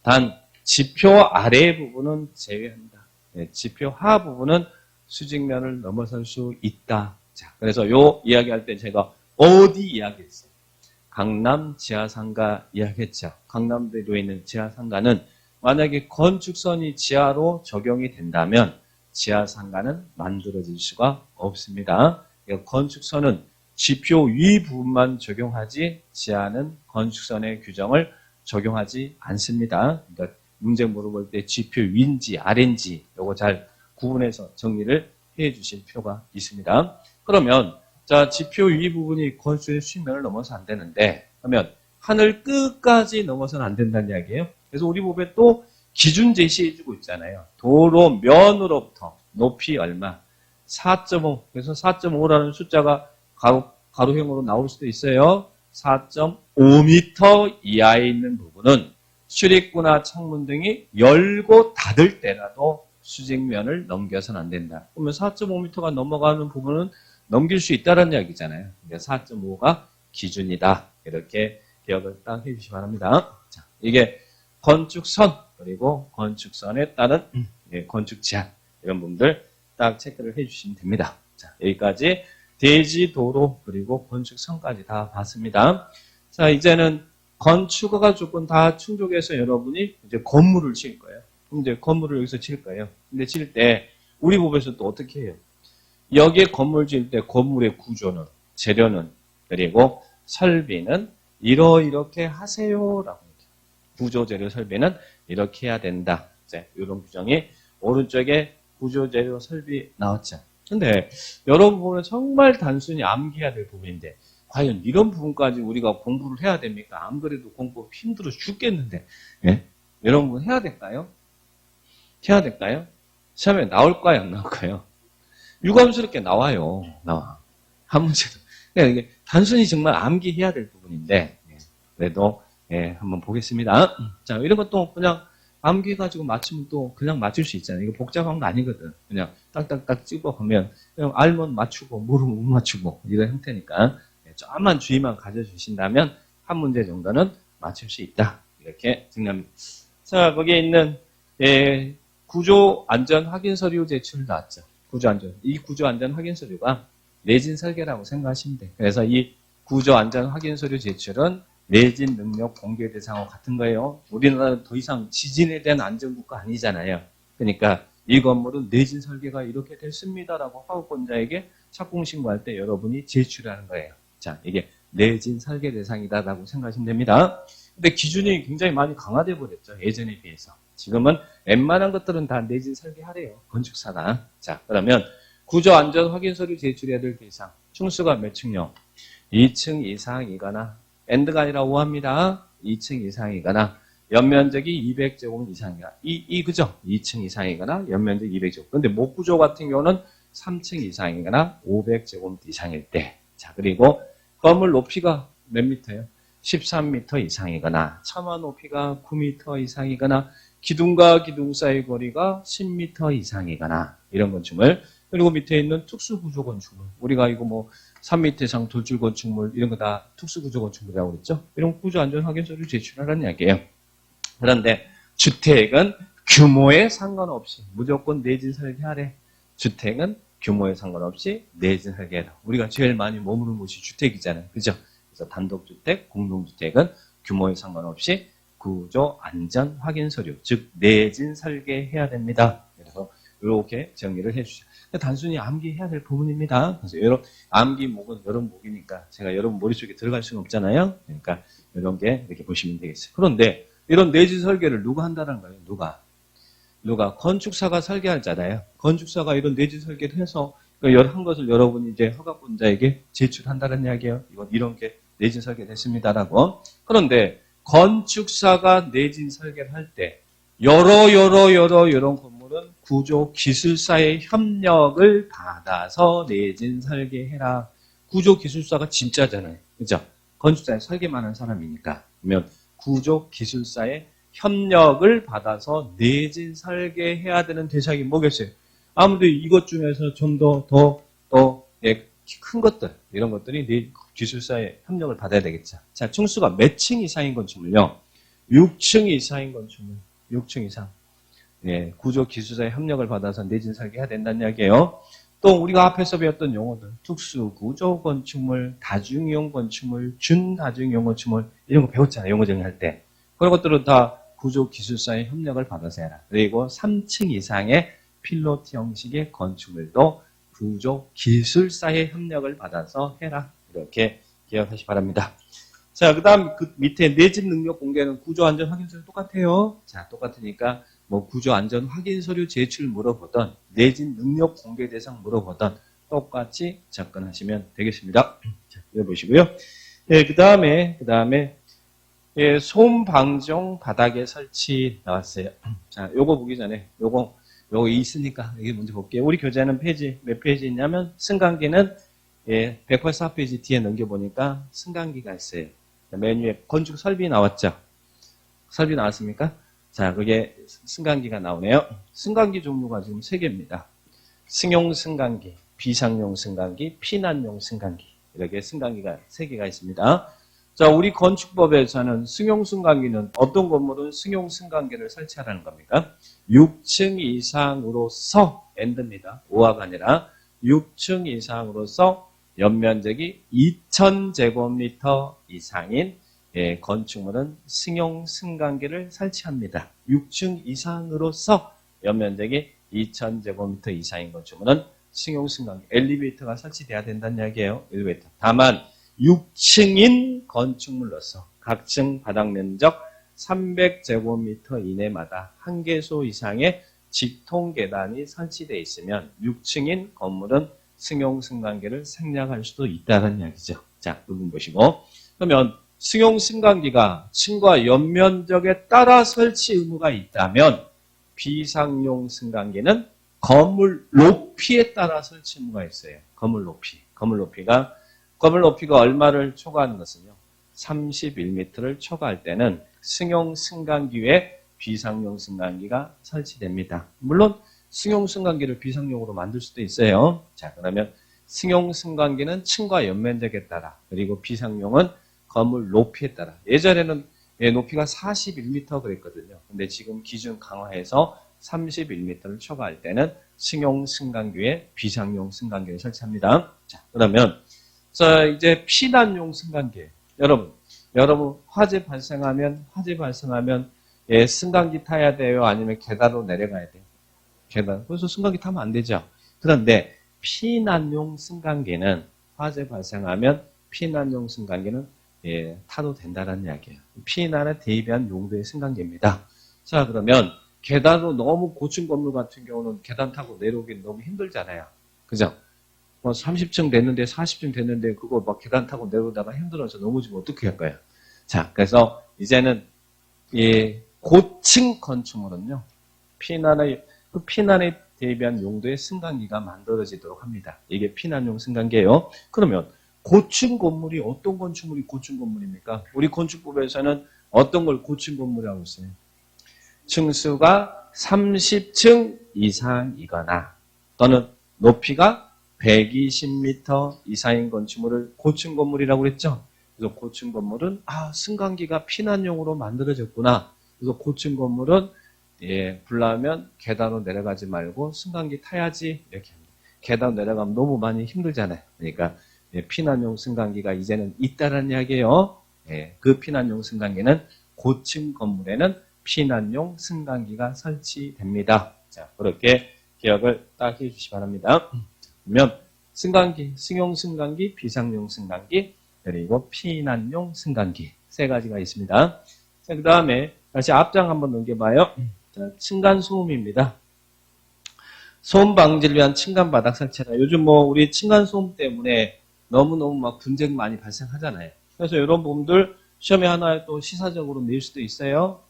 단 지표 아래 부분은 제외한다. 네, 지표 하 부분은 수직면을 넘어설 수 있다. 자, 그래서 요 이야기할 때 제가 어디 이야기했어요? 강남 지하상가 이야기했죠. 강남대로에 있는 지하상가는 만약에 건축선이 지하로 적용이 된다면 지하상가는 만들어질 수가 없습니다. 건축선은 지표 위 부분만 적용하지 지하는 건축선의 규정을 적용하지 않습니다. 그러니까 문제 물어볼 때 지표 위인지 아래인지 이거 잘 구분해서 정리를 해 주실 필요가 있습니다. 그러면 자 지표 위 부분이 건축의 수면을 넘어서 안 되는데 그러면 하늘 끝까지 넘어서는 안 된다는 이야기예요. 그래서 우리 법에 또 기준 제시해주고 있잖아요. 도로 면으로부터 높이 얼마? 4.5. 그래서 4.5라는 숫자가 가로형으로 나올 수도 있어요. 4.5m 이하에 있는 부분은 출입구나 창문 등이 열고 닫을 때라도 수직면을 넘겨서는 안 된다. 그러면 4.5m가 넘어가는 부분은 넘길 수 있다는 이야기잖아요. 4.5가 기준이다. 이렇게 기억을 딱 해주시기 바랍니다. 자, 이게 건축선 그리고 건축선에 따른 건축 제한 이런 부분들 딱 체크를 해주시면 됩니다. 자, 여기까지 대지, 도로 그리고 건축선까지 다 봤습니다. 자, 이제는 건축허가 조건 다 충족해서 여러분이 이제 건물을 지을 거예요. 그럼 이제 건물을 여기서 지을 거예요. 근데 지을 때 우리 법에서 또 어떻게 해요? 여기에 건물 지을 때 건물의 구조는 재료는 그리고 설비는 이렇게 하세요라고 구조 재료 설비는 이렇게 해야 된다. 이제 이런 규정이 오른쪽에 구조 재료 설비 나왔죠. 근데 여러분 보면 정말 단순히 암기해야 될 부분인데 과연 이런 부분까지 우리가 공부를 해야 됩니까? 안 그래도 공부 힘들어 죽겠는데 예? 이런 부분 해야 될까요? 해야 될까요? 시험에 나올까요? 안 나올까요? 유감스럽게 나와요. 나와. 한 문제도. 그러니까 이게 단순히 정말 암기해야 될 부분인데 그래도 한번 보겠습니다. 자, 이런 것도 그냥 암기해가지고 맞추면 또 그냥 맞출 수 있잖아요. 이거 복잡한 거 아니거든. 그냥 딱딱딱 찍어보면 그냥 알면 맞추고 모르면 못 맞추고 이런 형태니까 조금만 주의만 가져주신다면 한 문제 정도는 맞출 수 있다. 이렇게 정리합니다. 자, 거기에 있는 구조 안전 확인 서류 제출 나왔죠. 구조 안전. 이 구조 안전 확인 서류가 내진 설계라고 생각하시면 돼요. 그래서 이 구조 안전 확인 서류 제출은 내진 능력 공개 대상하고 같은 거예요. 우리나라는 더 이상 지진에 대한 안전국가 아니잖아요. 그러니까 이 건물은 내진 설계가 이렇게 됐습니다라고 화우권자에게 착공 신고할 때 여러분이 제출하는 거예요. 자, 이게 내진 설계 대상이다라고 생각하시면 됩니다. 근데 기준이 굉장히 많이 강화돼 버렸죠. 예전에 비해서. 지금은 웬만한 것들은 다 내진 설계하래요. 건축사가. 자, 그러면 구조 안전 확인 서류 제출해야 될 대상. 층수가 몇 층요? 2층 이상이거나 엔드가 아니라 5합니다. 2층 이상이거나 연면적이 200제곱 이상이거나 그죠? 2층 이상이거나 연면적 200제곱. 근데 목구조 같은 경우는 3층 이상이거나 500제곱 이상일 때. 자, 그리고 건물 높이가 몇 미터예요? 13m 이상이거나 처마 높이가 9m 이상이거나 기둥과 기둥 사이 거리가 10m 이상이거나 이런 건축물 그리고 밑에 있는 특수구조 건축물. 우리가 이거 뭐 3m 이상 돌출 건축물 이런 거 다 특수구조 건축물이라고 그랬죠. 이런 구조 안전 확인서를 제출하라는 이야기예요. 그런데 주택은 규모에 상관없이 무조건 내진 설계하래. 주택은 규모에 상관없이 내진 설계해라. 우리가 제일 많이 머무는 곳이 주택이잖아요. 그죠? 그래서 단독주택, 공동주택은 규모에 상관없이 구조 안전 확인 서류, 즉 내진 설계해야 됩니다. 그래서 이렇게 정리를 해주죠. 단순히 암기해야 될 부분입니다. 그래서 여러분 암기목은 여러분 목이니까 제가 여러분 머릿속에 들어갈 수는 없잖아요. 그러니까 이런 게 이렇게 보시면 되겠어요. 그런데 이런 내진 설계를 누가 한다는 거예요? 누가 건축사가 설계하잖아요. 건축사가 이런 내진 설계를 해서 한 것을 여러분이 이제 허가권자에게 제출한다는 이야기예요. 이런 게 내진 설계됐습니다라고. 그런데 건축사가 내진 설계를 할 때 이런 건물은 구조 기술사의 협력을 받아서 내진 설계해라. 구조 기술사가 진짜잖아요. 그죠? 건축사에 설계만 한 사람이니까. 그러면 구조 기술사의 협력을 받아서 내진 설계해야 되는 대상이 뭐겠어요? 아무래도 이것 중에서 좀 더 큰 것들, 이런 것들이 기술사의 협력을 받아야 되겠죠. 자, 층수가 몇 층 이상인 건축물요? 6층 이상인 건축물. 6층 이상. 예, 구조 기술사의 협력을 받아서 내진 설계해야 된다는 이야기예요. 또 우리가 앞에서 배웠던 용어들, 특수 구조 건축물, 다중이용 건축물, 준다중이용 건축물 이런 거 배웠잖아요. 용어 정리할 때. 그런 것들은 다 구조 기술사의 협력을 받아서 해라. 그리고 3층 이상의 필로티 형식의 건축물도 구조 기술사의 협력을 받아서 해라. 이렇게 기억하시기 바랍니다. 자, 그 다음 그 밑에 내집 능력 공개는 구조 안전 확인 서류 똑같아요. 자, 똑같으니까 뭐 구조 안전 확인 서류 제출 물어보던 내집 능력 공개 대상 물어보던 똑같이 접근하시면 되겠습니다. 자, 이거 보시고요. 네, 그 다음에 예, 소음 방지용 바닥에 설치 나왔어요. 자, 요거 보기 전에 요거 있으니까 이게 먼저 볼게요. 우리 교재는 페이지 몇 페이지 있냐면 승강기는 예, 184페이지 뒤에 넘겨보니까 승강기가 있어요. 맨 위에 건축 설비 나왔죠? 설비 나왔습니까? 자, 그게 승강기가 나오네요. 승강기 종류가 지금 3개입니다. 승용 승강기, 비상용 승강기, 피난용 승강기. 이렇게 승강기가 3개가 있습니다. 자, 우리 건축법에서는 승용 승강기는 어떤 건물은 승용 승강기를 설치하라는 겁니까? 6층 이상으로서 엔드입니다. 5화가 아니라 6층 이상으로서 연면적이 2000제곱미터 이상인 예, 건축물은 승용 승강기를 설치합니다. 6층 이상으로서 연면적이 2000제곱미터 이상인 건축물은 승용 승강기, 엘리베이터가 설치돼야 된다는 이야기예요. 엘리베이터. 다만 6층인 건축물로서 각 층 바닥 면적 300제곱미터 이내마다 한 개소 이상의 직통 계단이 설치되어 있으면 6층인 건물은 승용 승강기를 생략할 수도 있다는 이야기죠. 자, 이 부분 보시고 그러면 승용 승강기가 층과 연면적에 따라 설치 의무가 있다면 비상용 승강기는 건물 높이에 따라 설치 의무가 있어요. 건물 높이가 얼마를 초과하는 것은요. 31m를 초과할 때는 승용 승강기 외에 비상용 승강기가 설치됩니다. 물론 승용 승강기를 비상용으로 만들 수도 있어요. 자, 그러면 승용 승강기는 층과 연면적에 따라 그리고 비상용은 건물 높이에 따라 예전에는 높이가 41m 그랬거든요. 근데 지금 기준 강화해서 31m를 초과할 때는 승용 승강기 외에 비상용 승강기를 설치합니다. 자, 그러면 자, 이제 피난용 승강기. 여러분 화재 발생하면 예, 승강기 타야 돼요? 아니면 계단으로 내려가야 돼요? 계단. 그래서 승강기 타면 안 되죠. 그런데 피난용 승강기는 화재 발생하면 피난용 승강기는 예, 타도 된다는 이야기예요. 피난에 대비한 용도의 승강기입니다. 자, 그러면 계단으로 너무 고층 건물 같은 경우는 계단 타고 내려오기 너무 힘들잖아요. 그죠? 뭐 30층 됐는데 40층 됐는데 그거 막 계단 타고 내려오다가 힘들어서 넘어지면 어떻게 할 거예요? 자, 그래서 이제는 이 고층 건축물은요. 피난에 대비한 용도의 승강기가 만들어지도록 합니다. 이게 피난용 승강기예요. 그러면 고층 건물이 어떤 건축물이 고층 건물입니까? 우리 건축법에서는 어떤 걸 고층 건물이라고 했어요? 층수가 30층 이상이거나 또는 높이가 120m 이상인 건축물을 고층 건물이라고 그랬죠. 그래서 고층 건물은 승강기가 피난용으로 만들어졌구나. 그래서 고층 건물은 불나면 계단으로 내려가지 말고 승강기 타야지 이렇게 합니다. 계단 내려가면 너무 많이 힘들잖아요. 그러니까 피난용 승강기가 이제는 있다는 이야기예요. 그 피난용 승강기는 고층 건물에는 피난용 승강기가 설치됩니다. 자, 그렇게 기억을 딱 해주시기 바랍니다. 그러면 승강기, 승용 승강기, 비상용 승강기, 그리고 피난용 승강기 세 가지가 있습니다. 자, 그 다음에 다시 앞장 한번 넘겨봐요. 자, 층간 소음입니다. 소음 방지를 위한 층간 바닥 설치다. 요즘 우리 층간 소음 때문에 너무너무 막 분쟁 많이 발생하잖아요. 그래서 이런 부분들 시험에 하나 또 시사적으로 낼 수도 있어요.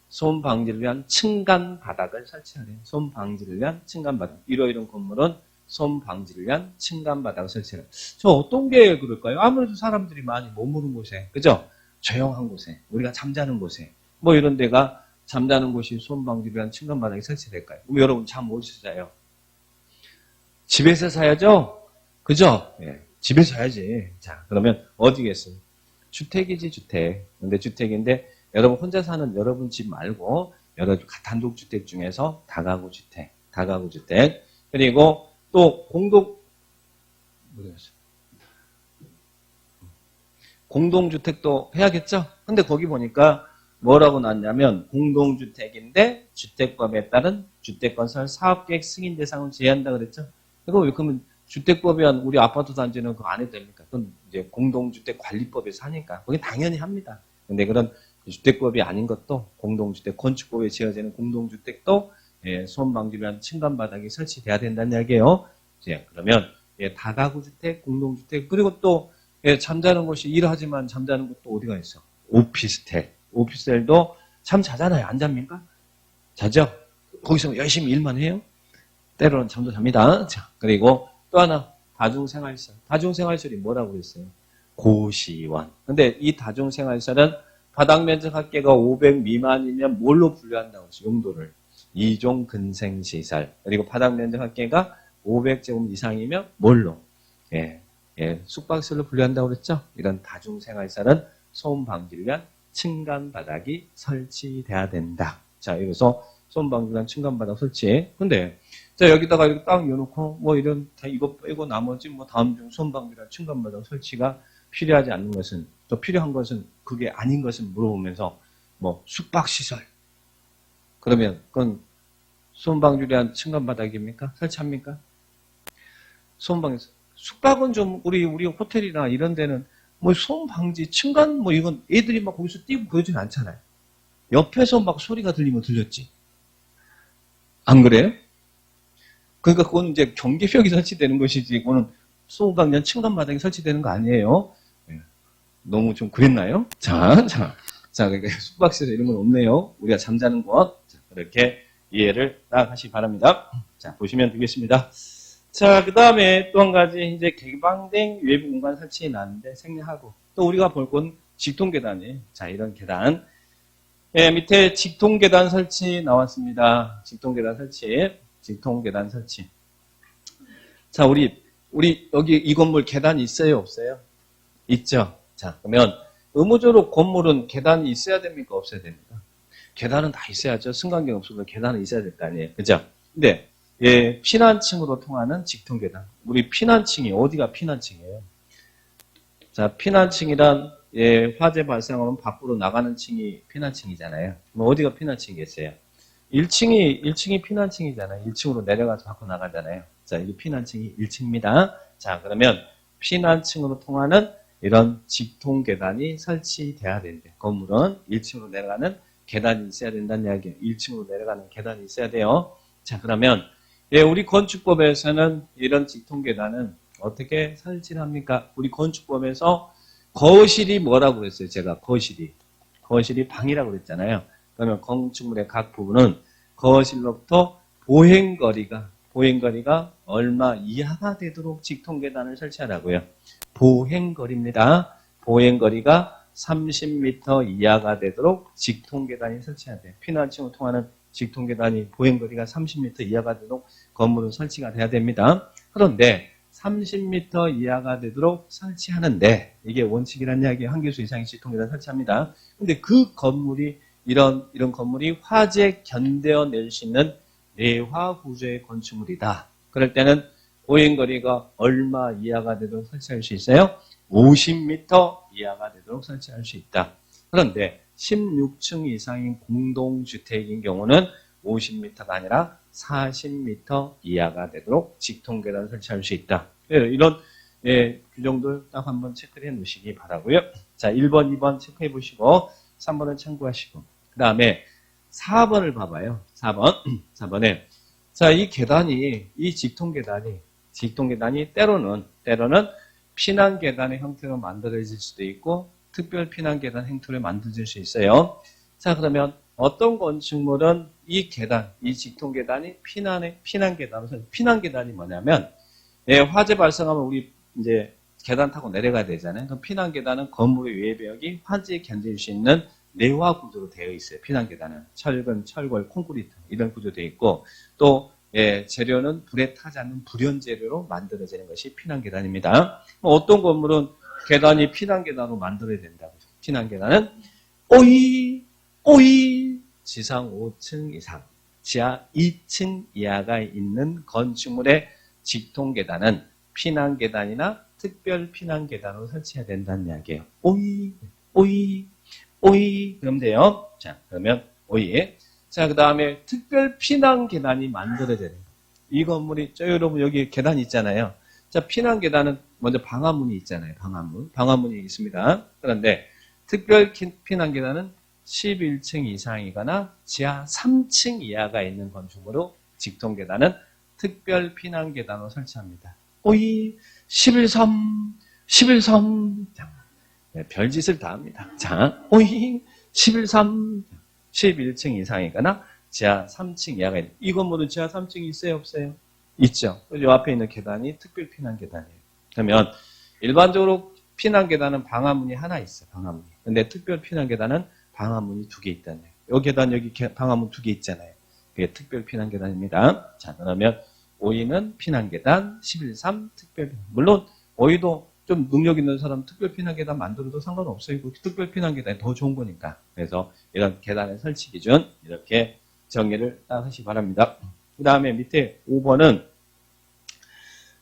소음 방지를 위한 층간 바닥을 설치해야 돼요. 소음 방지를 위한 층간 바닥. 이런 건물은 소음 방지를 위한 층간 바닥을 설치해야 돼요. 저 어떤 게 그럴까요? 아무래도 사람들이 많이 머무는 곳에, 그죠? 조용한 곳에, 우리가 잠자는 곳에, 이런 데가 잠자는 곳이 소음 방지를 위한 층간 바닥이 설치될까요? 그럼 여러분 잠 어디서 자요? 집에서 자야죠? 그죠? 집에서 자야지. 자, 그러면 어디겠어요? 주택이지, 주택. 근데 주택인데, 여러분 혼자 사는 여러분 집 말고, 단독주택 중에서 다가구 주택. 그리고 또 공동주택도 해야겠죠? 근데 거기 보니까 뭐라고 나왔냐면, 공동주택인데, 주택법에 따른 주택건설 사업계획 승인 대상을 제외한다 그랬죠? 그러면 주택법에 한 우리 아파트 단지는 그거 안 해도 됩니까? 그건 이제 공동주택 관리법에서 하니까. 거긴 당연히 합니다. 근데 그런 주택법이 아닌 것도 공동주택, 건축법에 지어지는 공동주택도 소음 방지를 위한 층간 바닥이 설치돼야 된다는 이야기예요. 그러면 다가구 주택, 공동주택, 그리고 또 잠자는 곳이 일하지만 잠자는 곳도 어디가 있어? 오피스텔. 오피스텔도 참 자잖아요. 안 잡니까? 자죠? 거기서 열심히 일만 해요. 때로는 잠도 잡니다. 자, 그리고 또 하나, 다중생활시설. 다중생활시설이 뭐라고 그랬어요? 고시원. 근데 이 다중생활시설은 바닥면적 합계가 500 미만이면 뭘로 분류한다고 했어요? 용도를. 이종 근생시설. 그리고 바닥면적 합계가 500제곱 이상이면 뭘로? 숙박시설로 분류한다고 그랬죠? 이런 다중생활시설은 소음 방지를 위한 층간 바닥이 설치돼야 된다. 자, 여기서 소음 방지를 위한 층간 바닥 설치. 근데 자, 여기다가 이렇게 딱 열어놓고, 이거 빼고 나머지 다음 중 소음 방지를 위한 층간 바닥 설치가 필요하지 않는 것은, 또 필요한 것은 그게 아닌 것을 물어보면서, 숙박시설. 그러면, 그건 소음 방지를 위한 층간 바닥입니까? 설치합니까? 소음 방지. 숙박은 좀, 우리 호텔이나 이런 데는, 소음 방지, 층간, 이건 애들이 막 거기서 뛰고 그러진 않잖아요. 옆에서 막 소리가 들리면 들렸지. 안 그래요? 그러니까 그건 이제 경계벽이 설치되는 것이지, 그거는 소음 방지 층간 바닥이 설치되는 거 아니에요. 너무 좀 그랬나요? 자, 그러니까 숙박시설 이런 건 없네요. 우리가 잠자는 곳. 자, 그렇게 이해를 딱 하시기 바랍니다. 자, 보시면 되겠습니다. 자, 그 다음에 또 한 가지, 이제 개방된 외부 공간 설치해 놨는데 생략하고, 또 우리가 볼 건 직통계단이에요. 자, 이런 계단. 밑에 직통계단 설치 나왔습니다. 직통계단 설치. 자, 우리 여기 이 건물 계단이 있어요, 없어요? 있죠. 자, 그러면 의무적으로 건물은 계단이 있어야 됩니까, 없어야 됩니까? 계단은 다 있어야죠. 승강기 없어도 계단은 있어야 될 거 아니에요. 그죠? 근데 피난층으로 통하는 직통계단. 우리 피난층이 어디가 피난층이에요? 자, 피난층이란 화재 발생하면 밖으로 나가는 층이 피난층이잖아요. 어디가 피난층이겠어요? 1층이 피난층이잖아요. 1층으로 내려가서 밖으로 나가잖아요. 자, 이게 피난층이 1층입니다. 자, 그러면 피난층으로 통하는 이런 직통계단이 설치돼야 되는데, 건물은 1층으로 내려가는 계단이 있어야 된다는 이야기예요. 1층으로 내려가는 계단이 있어야 돼요. 자, 그러면 우리 건축법에서는 이런 직통계단은 어떻게 설치를 합니까? 우리 건축법에서 거실이 뭐라고 그랬어요? 제가 거실이 방이라고 그랬잖아요. 그러면 건축물의 각 부분은 거실로부터 보행거리가 얼마 이하가 되도록 직통계단을 설치하라고요. 보행거리입니다. 보행거리가 30m 이하가 되도록 직통계단이 설치해야 돼요. 피난층을 통하는 직통계단이 보행거리가 30m 이하가 되도록 건물은 설치가 돼야 됩니다. 그런데 30m 이하가 되도록 설치하는데 이게 원칙이라는 이야기에 한 개수 이상의 직통계단 설치합니다. 근데 그 건물이 이런 건물이 화재 견뎌낼 수 있는 내화 구조의 건축물이다. 그럴 때는 보행거리가 얼마 이하가 되도록 설치할 수 있어요? 50m 이하가 되도록 설치할 수 있다. 그런데 16층 이상인 공동주택인 경우는 50m가 아니라 40m 이하가 되도록 직통계단을 설치할 수 있다. 이런 규정들 딱 한번 체크를 해 놓으시기 바라고요. 자, 1번, 2번 체크해 보시고 3번을 참고하시고 그 다음에 4번을 봐봐요. 4번에 자, 이 계단이 이 직통계단이 때로는 피난계단의 형태로 만들어질 수도 있고 특별 피난계단 형태로 만들어질 수 있어요. 자, 그러면 어떤 건축물은 이 계단, 이 직통계단이 피난계단으로 피난계단이 뭐냐면 화재 발생하면 우리 이제 계단 타고 내려가야 되잖아요. 그럼 피난계단은 건물의 외벽이 화재에 견딜 수 있는 내화 구조로 되어 있어요. 피난계단은 철근, 철골, 콘크리트 이런 구조로 되어 있고 또 재료는 불에 타지 않는 불연 재료로 만들어지는 것이 피난계단입니다. 어떤 건물은 계단이 피난계단으로 만들어야 된다고. 피난계단은 오이 지상 5층 이상, 지하 2층 이하가 있는 건축물의 직통계단은 피난계단이나 특별 피난계단으로 설치해야 된다는 이야기예요. 오이 그럼 돼요. 자, 그러면 오이. 자, 그 다음에 특별 피난계단이 만들어져야 돼요. 이 건물이 여러분 여기 계단 있잖아요. 자, 피난계단은 먼저 방화문이 있잖아요. 방화문이 있습니다. 그런데 특별 피난계단은 11층 이상이거나 지하 3층 이하가 있는 건축물로 직통계단은 특별 피난계단으로 설치합니다. 11섬. 별짓을 다 합니다. 자, 11섬. 11층 이상이거나 지하 3층 이하가 있는 이 건물은 지하 3층이 있어요? 없어요? 있죠. 이 앞에 있는 계단이 특별 피난계단이에요. 그러면 일반적으로 피난계단은 방화문이 하나 있어요. 방화문이. 근데 특별 피난계단은 방화문이 2개 있다는 거예요. 이 계단 여기 방화문 2개 있잖아요. 그게 특별 피난계단입니다. 자, 그러면 5위는 피난계단, 11.3 특별 피난. 물론 5위도 좀 능력 있는 사람 특별 피난계단 만들어도 상관없어요. 특별 피난계단이 더 좋은 거니까. 그래서 이런 계단의 설치 기준 이렇게 정리를 딱 하시기 바랍니다. 그 다음에 밑에 5번은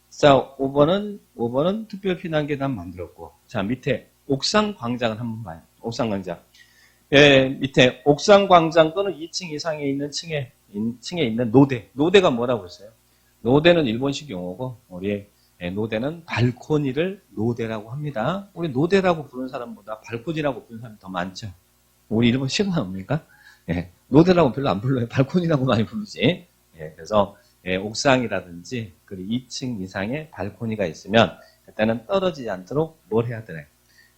자, 5번은 특별 피난계단 만들었고 자, 밑에 옥상 광장을 한번 봐요. 옥상 광장. 밑에 옥상 광장 또는 2층 이상에 있는 층에 있는 노대가 뭐라고 했어요? 노대는 일본식 용어고 우리 노대는 발코니를 노대라고 합니다. 우리 노대라고 부르는 사람보다 발코니라고 부르는 사람이 더 많죠. 우리 일본 시간 없습니까? 노대라고 별로 안 불러요. 발코니라고 많이 부르지. 그래서 옥상이라든지 그리고 2층 이상의 발코니가 있으면 그때는 떨어지지 않도록 뭘 해야 되나요?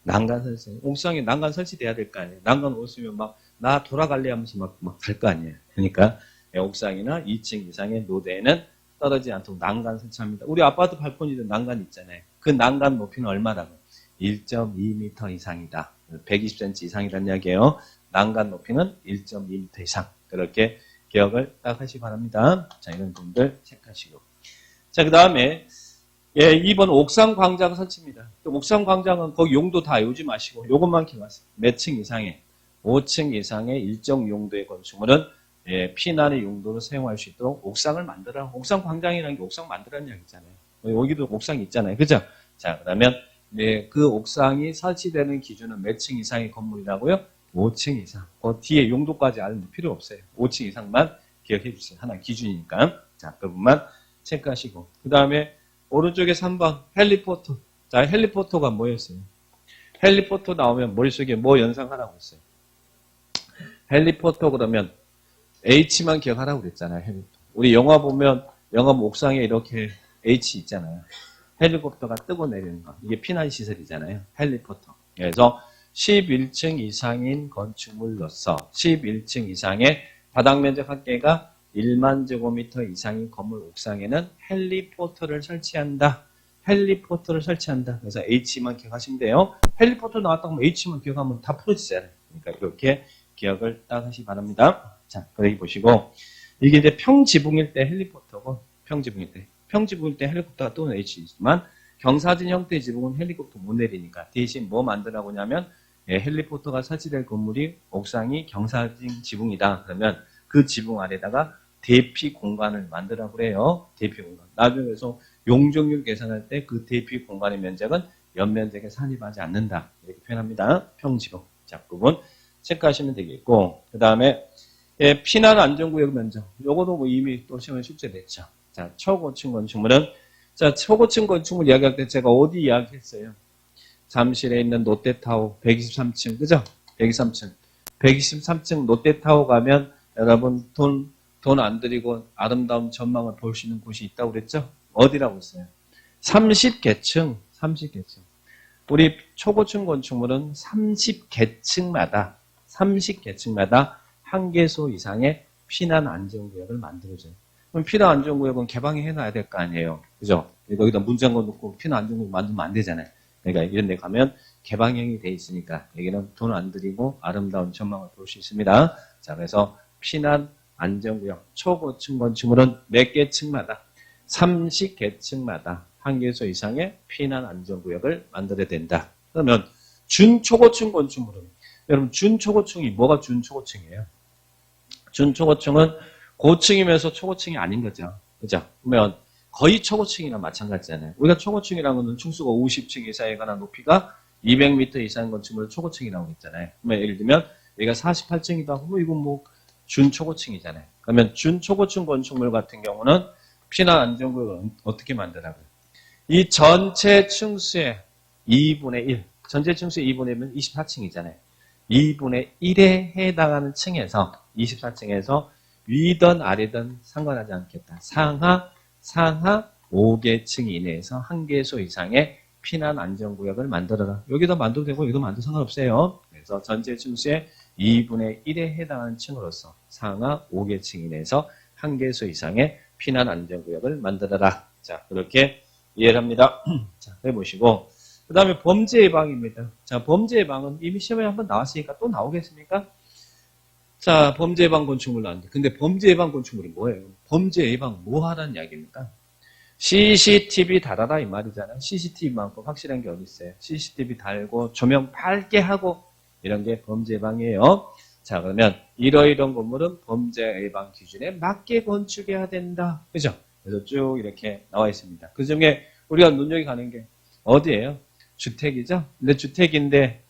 난간 설치. 옥상에 난간 설치돼야 될 거 아니에요. 난간 없으면 막 나 돌아갈래 하면서 막 갈 거 아니에요. 그러니까 옥상이나 2층 이상의 노대에는 떨어지지 않도록 난간 설치합니다. 우리 아파트 발코니도 난간 있잖아요. 그 난간 높이는 얼마라고? 1.2m 이상이다. 120cm 이상이라는 이야기예요. 난간 높이는 1.2m 이상. 그렇게 기억을 딱 하시기 바랍니다. 자, 이런 분들 체크하시고. 자, 그 다음에 2번 옥상 광장 설치입니다. 옥상 광장은 거기 용도 다 외우지 마시고 요것만 기억하세요. 몇 층 이상의 5층 이상의 일정 용도의 건축물은 피난의 용도로 사용할 수 있도록 옥상을 만들어. 옥상 광장이라는 게 옥상 만들라는 얘기잖아요. 여기도 옥상이 있잖아요. 그죠? 자, 그러면 그 옥상이 설치되는 기준은 몇 층 이상의 건물이라고요? 5층 이상. 그 뒤에 용도까지 알면 필요 없어요. 5층 이상만 기억해 주세요. 하나 기준이니까. 자, 그 부분만 체크하시고. 그 다음에 오른쪽에 3번 헬리포터. 자, 헬리포터가 뭐였어요? 헬리포터 나오면 머릿속에 뭐 연상하라고 했어요? 헬리포터 그러면 H만 기억하라고 그랬잖아요. 헬리포터. 우리 영화 보면 옥상에 이렇게 H 있잖아요. 헬리콥터가 뜨고 내리는 거. 이게 피난시설이잖아요. 헬리포터. 그래서 11층 이상인 건축물로서 11층 이상의 바닥면적 합계가 1만 제곱미터 이상인 건물 옥상에는 헬리포터를 설치한다. 그래서 H만 기억하시면 돼요. 헬리포터 나왔다고 하면 H만 기억하면 다 풀어지잖아요. 그러니까 이렇게 기억을 딱 하시기 바랍니다. 자, 여기 보시고, 이게 이제 평지붕일 때 헬리콥터고, 평지붕일 때 헬리콥터가 또 H지만, 경사진 형태의 지붕은 헬리콥터 못 내리니까, 대신 뭐 만들라고 하냐면, 헬리콥터가 설치될 건물이 옥상이 경사진 지붕이다. 그러면 그 지붕 아래다가 대피 공간을 만들라고 그래요. 대피 공간. 나중에서 용적률 계산할 때 그 대피 공간의 면적은 연면적에 산입하지 않는다. 이렇게 표현합니다. 평지붕. 자, 그 부분 체크하시면 되겠고, 그 다음에 피난 안전구역 면적. 요거도 뭐 이미 또 시험에 숙제됐죠. 자, 초고층 건축물은, 자, 초고층 건축물 이야기할 때 제가 어디 이야기했어요? 잠실에 있는 롯데타워 123층, 그죠? 123층. 123층 롯데타워 가면 여러분 돈 안 들이고 아름다운 전망을 볼 수 있는 곳이 있다고 그랬죠? 어디라고 했어요? 30개층. 우리 초고층 건축물은 30개층마다 한 개소 이상의 피난 안전구역을 만들어줘요. 그럼 피난 안전구역은 개방해 놔야 될 거 아니에요. 그죠? 여기다 문장거 놓고 피난 안전구역 만들면 안 되잖아요. 그러니까 이런 데 가면 개방형이 돼 있으니까 여기는 돈 안 들이고 아름다운 전망을 볼 수 있습니다. 자, 그래서 피난 안전구역 초고층 건축물은 몇 개 층마다 30개층마다 한 개소 이상의 피난 안전구역을 만들어야 된다. 그러면 준초고층 건축물은 여러분 준초고층이 뭐가 준초고층이에요? 준초고층은 고층이면서 초고층이 아닌 거죠. 그죠? 그러면 거의 초고층이랑 마찬가지잖아요. 우리가 초고층이라는 것은 층수가 50층 이상에 관한 높이가 200m 이상인 건축물을 초고층이라고 했잖아요. 그러면 예를 들면 여기가 48층이다 하고 이건 뭐 준초고층이잖아요. 그러면 준초고층 건축물 같은 경우는 피난 안전구역을 어떻게 만드라고요? 이 전체 층수의 2분의 1, 전체 층수의 2분의 1은 24층이잖아요. 2분의 1에 해당하는 층에서 24층에서 위든 아래든 상관하지 않겠다. 상하 5개 층 이내에서 한 개소 이상의 피난 안전구역을 만들어라. 여기도 만들어도 되고 여기도 만들어도 상관없어요. 그래서 전체 층수의 2분의 1에 해당하는 층으로서 상하 5개 층 이내에서 한 개소 이상의 피난 안전구역을 만들어라. 자, 그렇게 이해를 합니다. 자, 해보시고. 그 다음에 범죄 예방입니다. 자, 범죄 예방은 이미 시험에 한번 나왔으니까 또 나오겠습니까? 자, 범죄 예방 건축물 나왔는데. 근데 범죄 예방 건축물이 뭐예요? 범죄 예방 뭐 하라는 이야기입니까? CCTV 달아라 이 말이잖아요. CCTV만큼 확실한 게 어디 있어요? CCTV 달고 조명 밝게 하고 이런 게 범죄 예방이에요. 자, 그러면 이러이러한 건물은 범죄 예방 기준에 맞게 건축해야 된다. 그죠? 그래서 쭉 이렇게 나와 있습니다. 그 중에 우리가 눈여겨가는 게 어디예요? 주택이죠? 근데 주택인데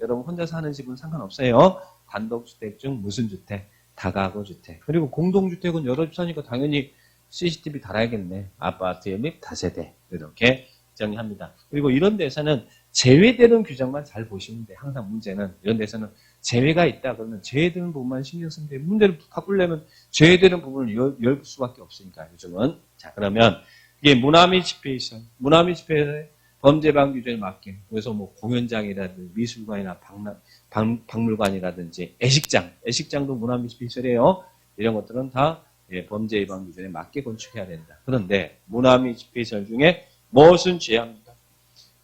여러분 혼자 사는 집은 상관없어요. 단독주택 중 무슨 주택? 다가구 주택. 그리고 공동주택은 여러 집 사니까 당연히 CCTV 달아야겠네. 아파트 및 다세대. 이렇게 정의합니다. 그리고 이런 데서는 제외되는 규정만 잘 보시면 돼요. 항상 문제는 이런 데서는 제외가 있다 그러면 제외되는 부분만 신경 쓰면 돼요. 문제를 바꾸려면 제외되는 부분을 열 수밖에 없으니까 요즘은. 자, 그러면 이게 문화미치페이션 범죄 예방 규정에 맞게 그래서 뭐 공연장이라든지 미술관이나 박물관이라든지 애식장도 문화미치페이션이에요. 이런 것들은 다 범죄 예방 규정에 맞게 건축해야 된다. 그런데 문화미치페이션 중에 무엇은 제외합니다.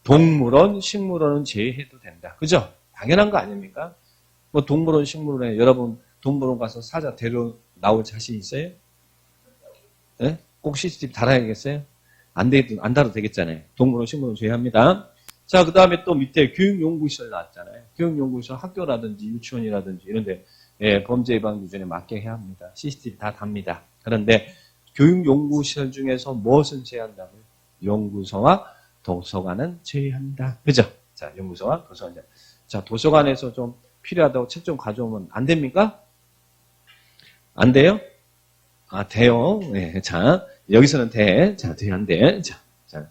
동물원, 식물원은 제외해도 된다. 그죠? 당연한 거 아닙니까? 뭐 동물원, 식물원에 여러분 동물원 가서 사자 데려 나올 자신 있어요? 네? 꼭 CCTV 달아야겠어요? 안 달아도 되겠잖아요. 동물원, 식물원 제외합니다. 자, 그 다음에 또 밑에 교육연구시설 나왔잖아요. 교육연구시설 학교라든지 유치원이라든지 이런데 범죄 예방 기준에 맞게 해야 합니다. CCTV 다 답니다. 그런데 교육연구시설 중에서 무엇은 제외한다고요? 연구소와 도서관은 제외한다. 그죠? 자, 연구소와 도서관. 자, 도서관에서 좀 필요하다고 책 좀 가져오면 안 됩니까? 안 돼요? 아, 돼요. 네, 자, 여기서는 돼. 자, 돼요, 안 돼. 자,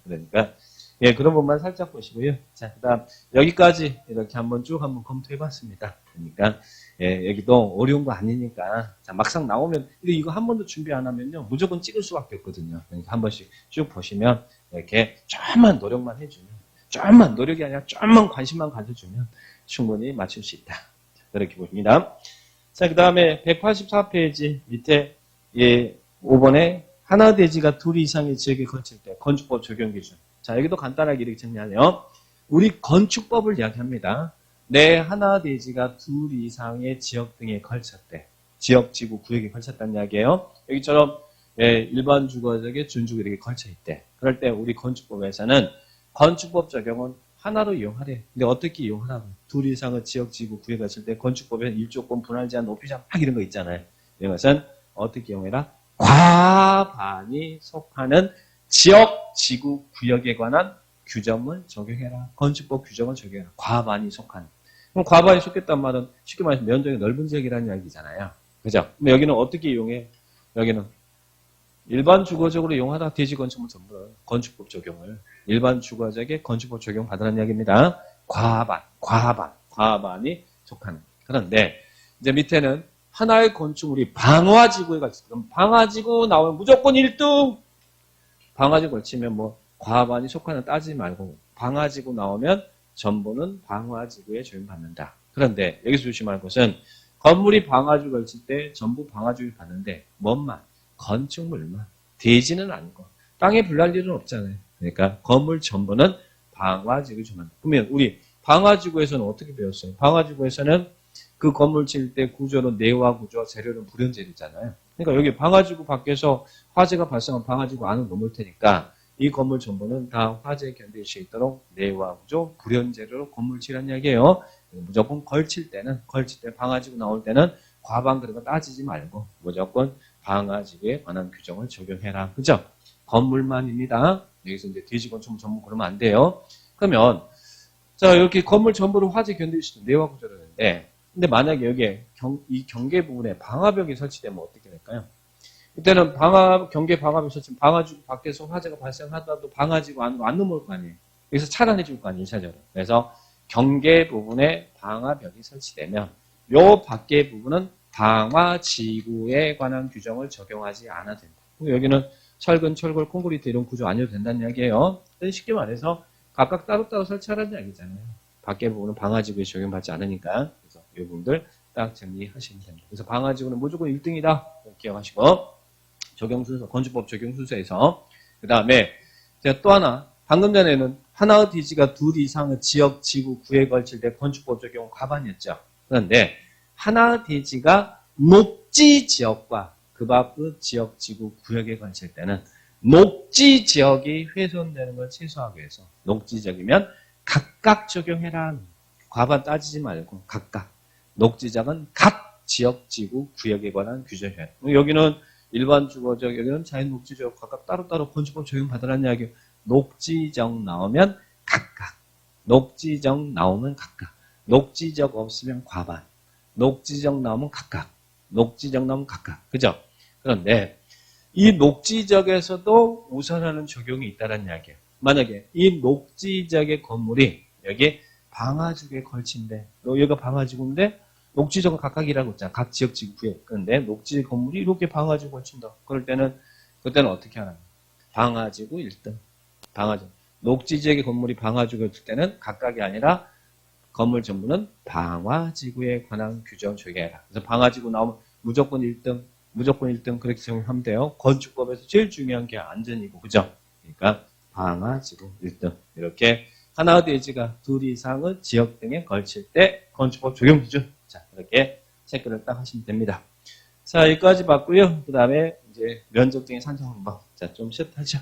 그러니까, 그런 부분만 살짝 보시고요. 자, 그 다음, 여기까지 이렇게 한번 검토해 봤습니다. 그러니까, 여기도 어려운 거 아니니까. 자, 막상 나오면, 이거 한 번도 준비 안 하면요, 무조건 찍을 수밖에 없거든요. 그러니까 한 번씩 쭉 보시면, 이렇게 좀만 노력만 해주면, 좀만 노력이 아니라 좀만 관심만 가져주면 충분히 맞출 수 있다. 자, 그렇게 보십니다. 자, 그 다음에 184페이지 밑에 5번에 하나 대지가 둘 이상의 지역에 걸칠 때 건축법 적용 기준. 자, 여기도 간단하게 이렇게 정리하네요. 우리 건축법을 이야기합니다. 내 하나 대지가 둘 이상의 지역 등에 걸쳤대. 지역, 지구, 구역에 걸쳤다는 이야기예요. 여기처럼 일반 주거적에 준주거 이렇게 걸쳐 있대. 그럴 때 우리 건축법에서는 건축법 적용은 하나로 이용하래. 근데 어떻게 이용하라고? 둘 이상의 지역, 지구, 구역에 걸칠 때 건축법에는 일조권, 분할 제한, 높이 제한 막 이런 거 있잖아요. 이런 것은 어떻게 이용해라? 과반이 속하는 지역, 지구, 구역에 관한 규정을 적용해라. 건축법 규정을 적용해라. 과반이 속한. 그럼 과반이 속했단 말은 쉽게 말해서 면적이 넓은 지역이라는 이야기잖아요. 그죠? 근데 여기는 어떻게 이용해? 여기는 일반 주거적으로 이용하다. 대지 건축물 전부 건축법 적용을 일반 주거적에 건축법 적용 받으라는 이야기입니다. 과반이 속하는. 그런데 이제 밑에는 하나의 건축물이 방화지구에 걸치면 그럼 방화지구 나오면 무조건 1등. 방화지구 걸치면 뭐 과반이 속하는 따지지 말고 방화지구 나오면 전부는 방화지구에 적용받는다. 그런데 여기서 조심할 것은 건물이 방화지구 걸칠 때 전부 방화지구에 받는데 뭔만? 건축물만. 대지는 아니고 땅에 불날 일은 없잖아요. 그러니까 건물 전부는 방화지구에 적용한다. 그러면 우리 방화지구에서는 어떻게 배웠어요? 방화지구에서는 그 건물 칠 때 구조는 내화 구조, 재료는 불연재료잖아요. 그러니까 여기 방화지구 밖에서 화재가 발생하면 방화지구 안으로 넘을 테니까 이 건물 전부는 다 화재에 견딜 수 있도록 내화 구조, 불연재료로 건물 칠한 이야기예요. 무조건 걸칠 때 방화지구 나올 때는 과반 그런 거 따지지 말고 무조건 방화지구에 관한 규정을 적용해라. 그죠? 건물만입니다. 여기서 이제 대지건축물 전부 그러면 안 돼요. 그러면 자 이렇게 건물 전부를 화재 견딜 수 있는 내화 구조라는데 근데 만약에 여기에 이 경계 부분에 방화벽이 설치되면 어떻게 될까요? 이때는 경계 방화벽이 설치되면 방화지구 밖에서 화재가 발생하더라도 방화지구 안으로 안 넘어올 거 아니에요. 여기서 차단해 줄 거 아니에요, 1차적으로. 그래서 경계 부분에 방화벽이 설치되면 요 밖의 부분은 방화지구에 관한 규정을 적용하지 않아도 된다. 여기는 철근, 철골, 콘크리트 이런 구조 아니어도 된다는 이야기예요. 쉽게 말해서 각각 따로따로 설치하라는 이야기잖아요. 밖의 부분은 방화지구에 적용받지 않으니까. 그래서 이 부분들 딱 정리하시면 됩니다. 그래서 방화지구는 무조건 1등이다. 기억하시고. 적용순서, 건축법 적용순서에서. 그 다음에 제가 또 하나, 방금 전에는 하나의 대지가 둘 이상의 지역, 지구, 구에 걸칠 때 건축법 적용은 과반이었죠. 그런데 하나의 대지가 녹지 지역과 그 밖의 지역, 지구, 구역에 걸칠 때는 녹지 지역이 훼손되는 걸 최소화하기 위해서 녹지 지역이면 각각 적용해라. 과반 따지지 말고 각각. 녹지 지역은 각 지역, 지구, 구역에 관한 규정이에요. 여기는 일반 주거적, 여기는 자연 녹지 지역 각각 따로따로 건축법 적용받으라는 이야기예요. 녹지 지역 나오면 각각. 녹지 지역 나오면 각각. 녹지 지역 없으면 과반. 녹지 지역 나오면 각각. 녹지 지역 나오면 각각. 그죠? 그런데 이 녹지 지역에서도 우선하는 적용이 있다는 이야기예요. 만약에 이 녹지 지역의 건물이 여기 방화지구에 걸친데, 여기가 방화지구인데 녹지 지역은 각각이라고 했잖아. 각 지역 지구 구역. 그런데 녹지 건물이 이렇게 방화지구 걸친다. 그때는 어떻게 하나? 방화지구 1등. 방화지구. 녹지 지역의 건물이 방화지구에 들 때는 각각이 아니라 건물 전부는 방화지구에 관한 규정 적용해라. 그래서 방화지구 나오면 무조건 1등. 무조건 1등 그렇게 적용하면 돼요. 건축법에서 제일 중요한 게 안전이고, 그죠? 그러니까 방화지구 1등. 이렇게 하나의 대지가 둘 이상의 지역 등에 걸칠 때 건축법 적용 기준. 자, 이렇게 체크를 딱 하시면 됩니다. 자, 여기까지 봤고요. 그 다음에 이제 면적적인 산정 방법. 자, 좀 시작하죠.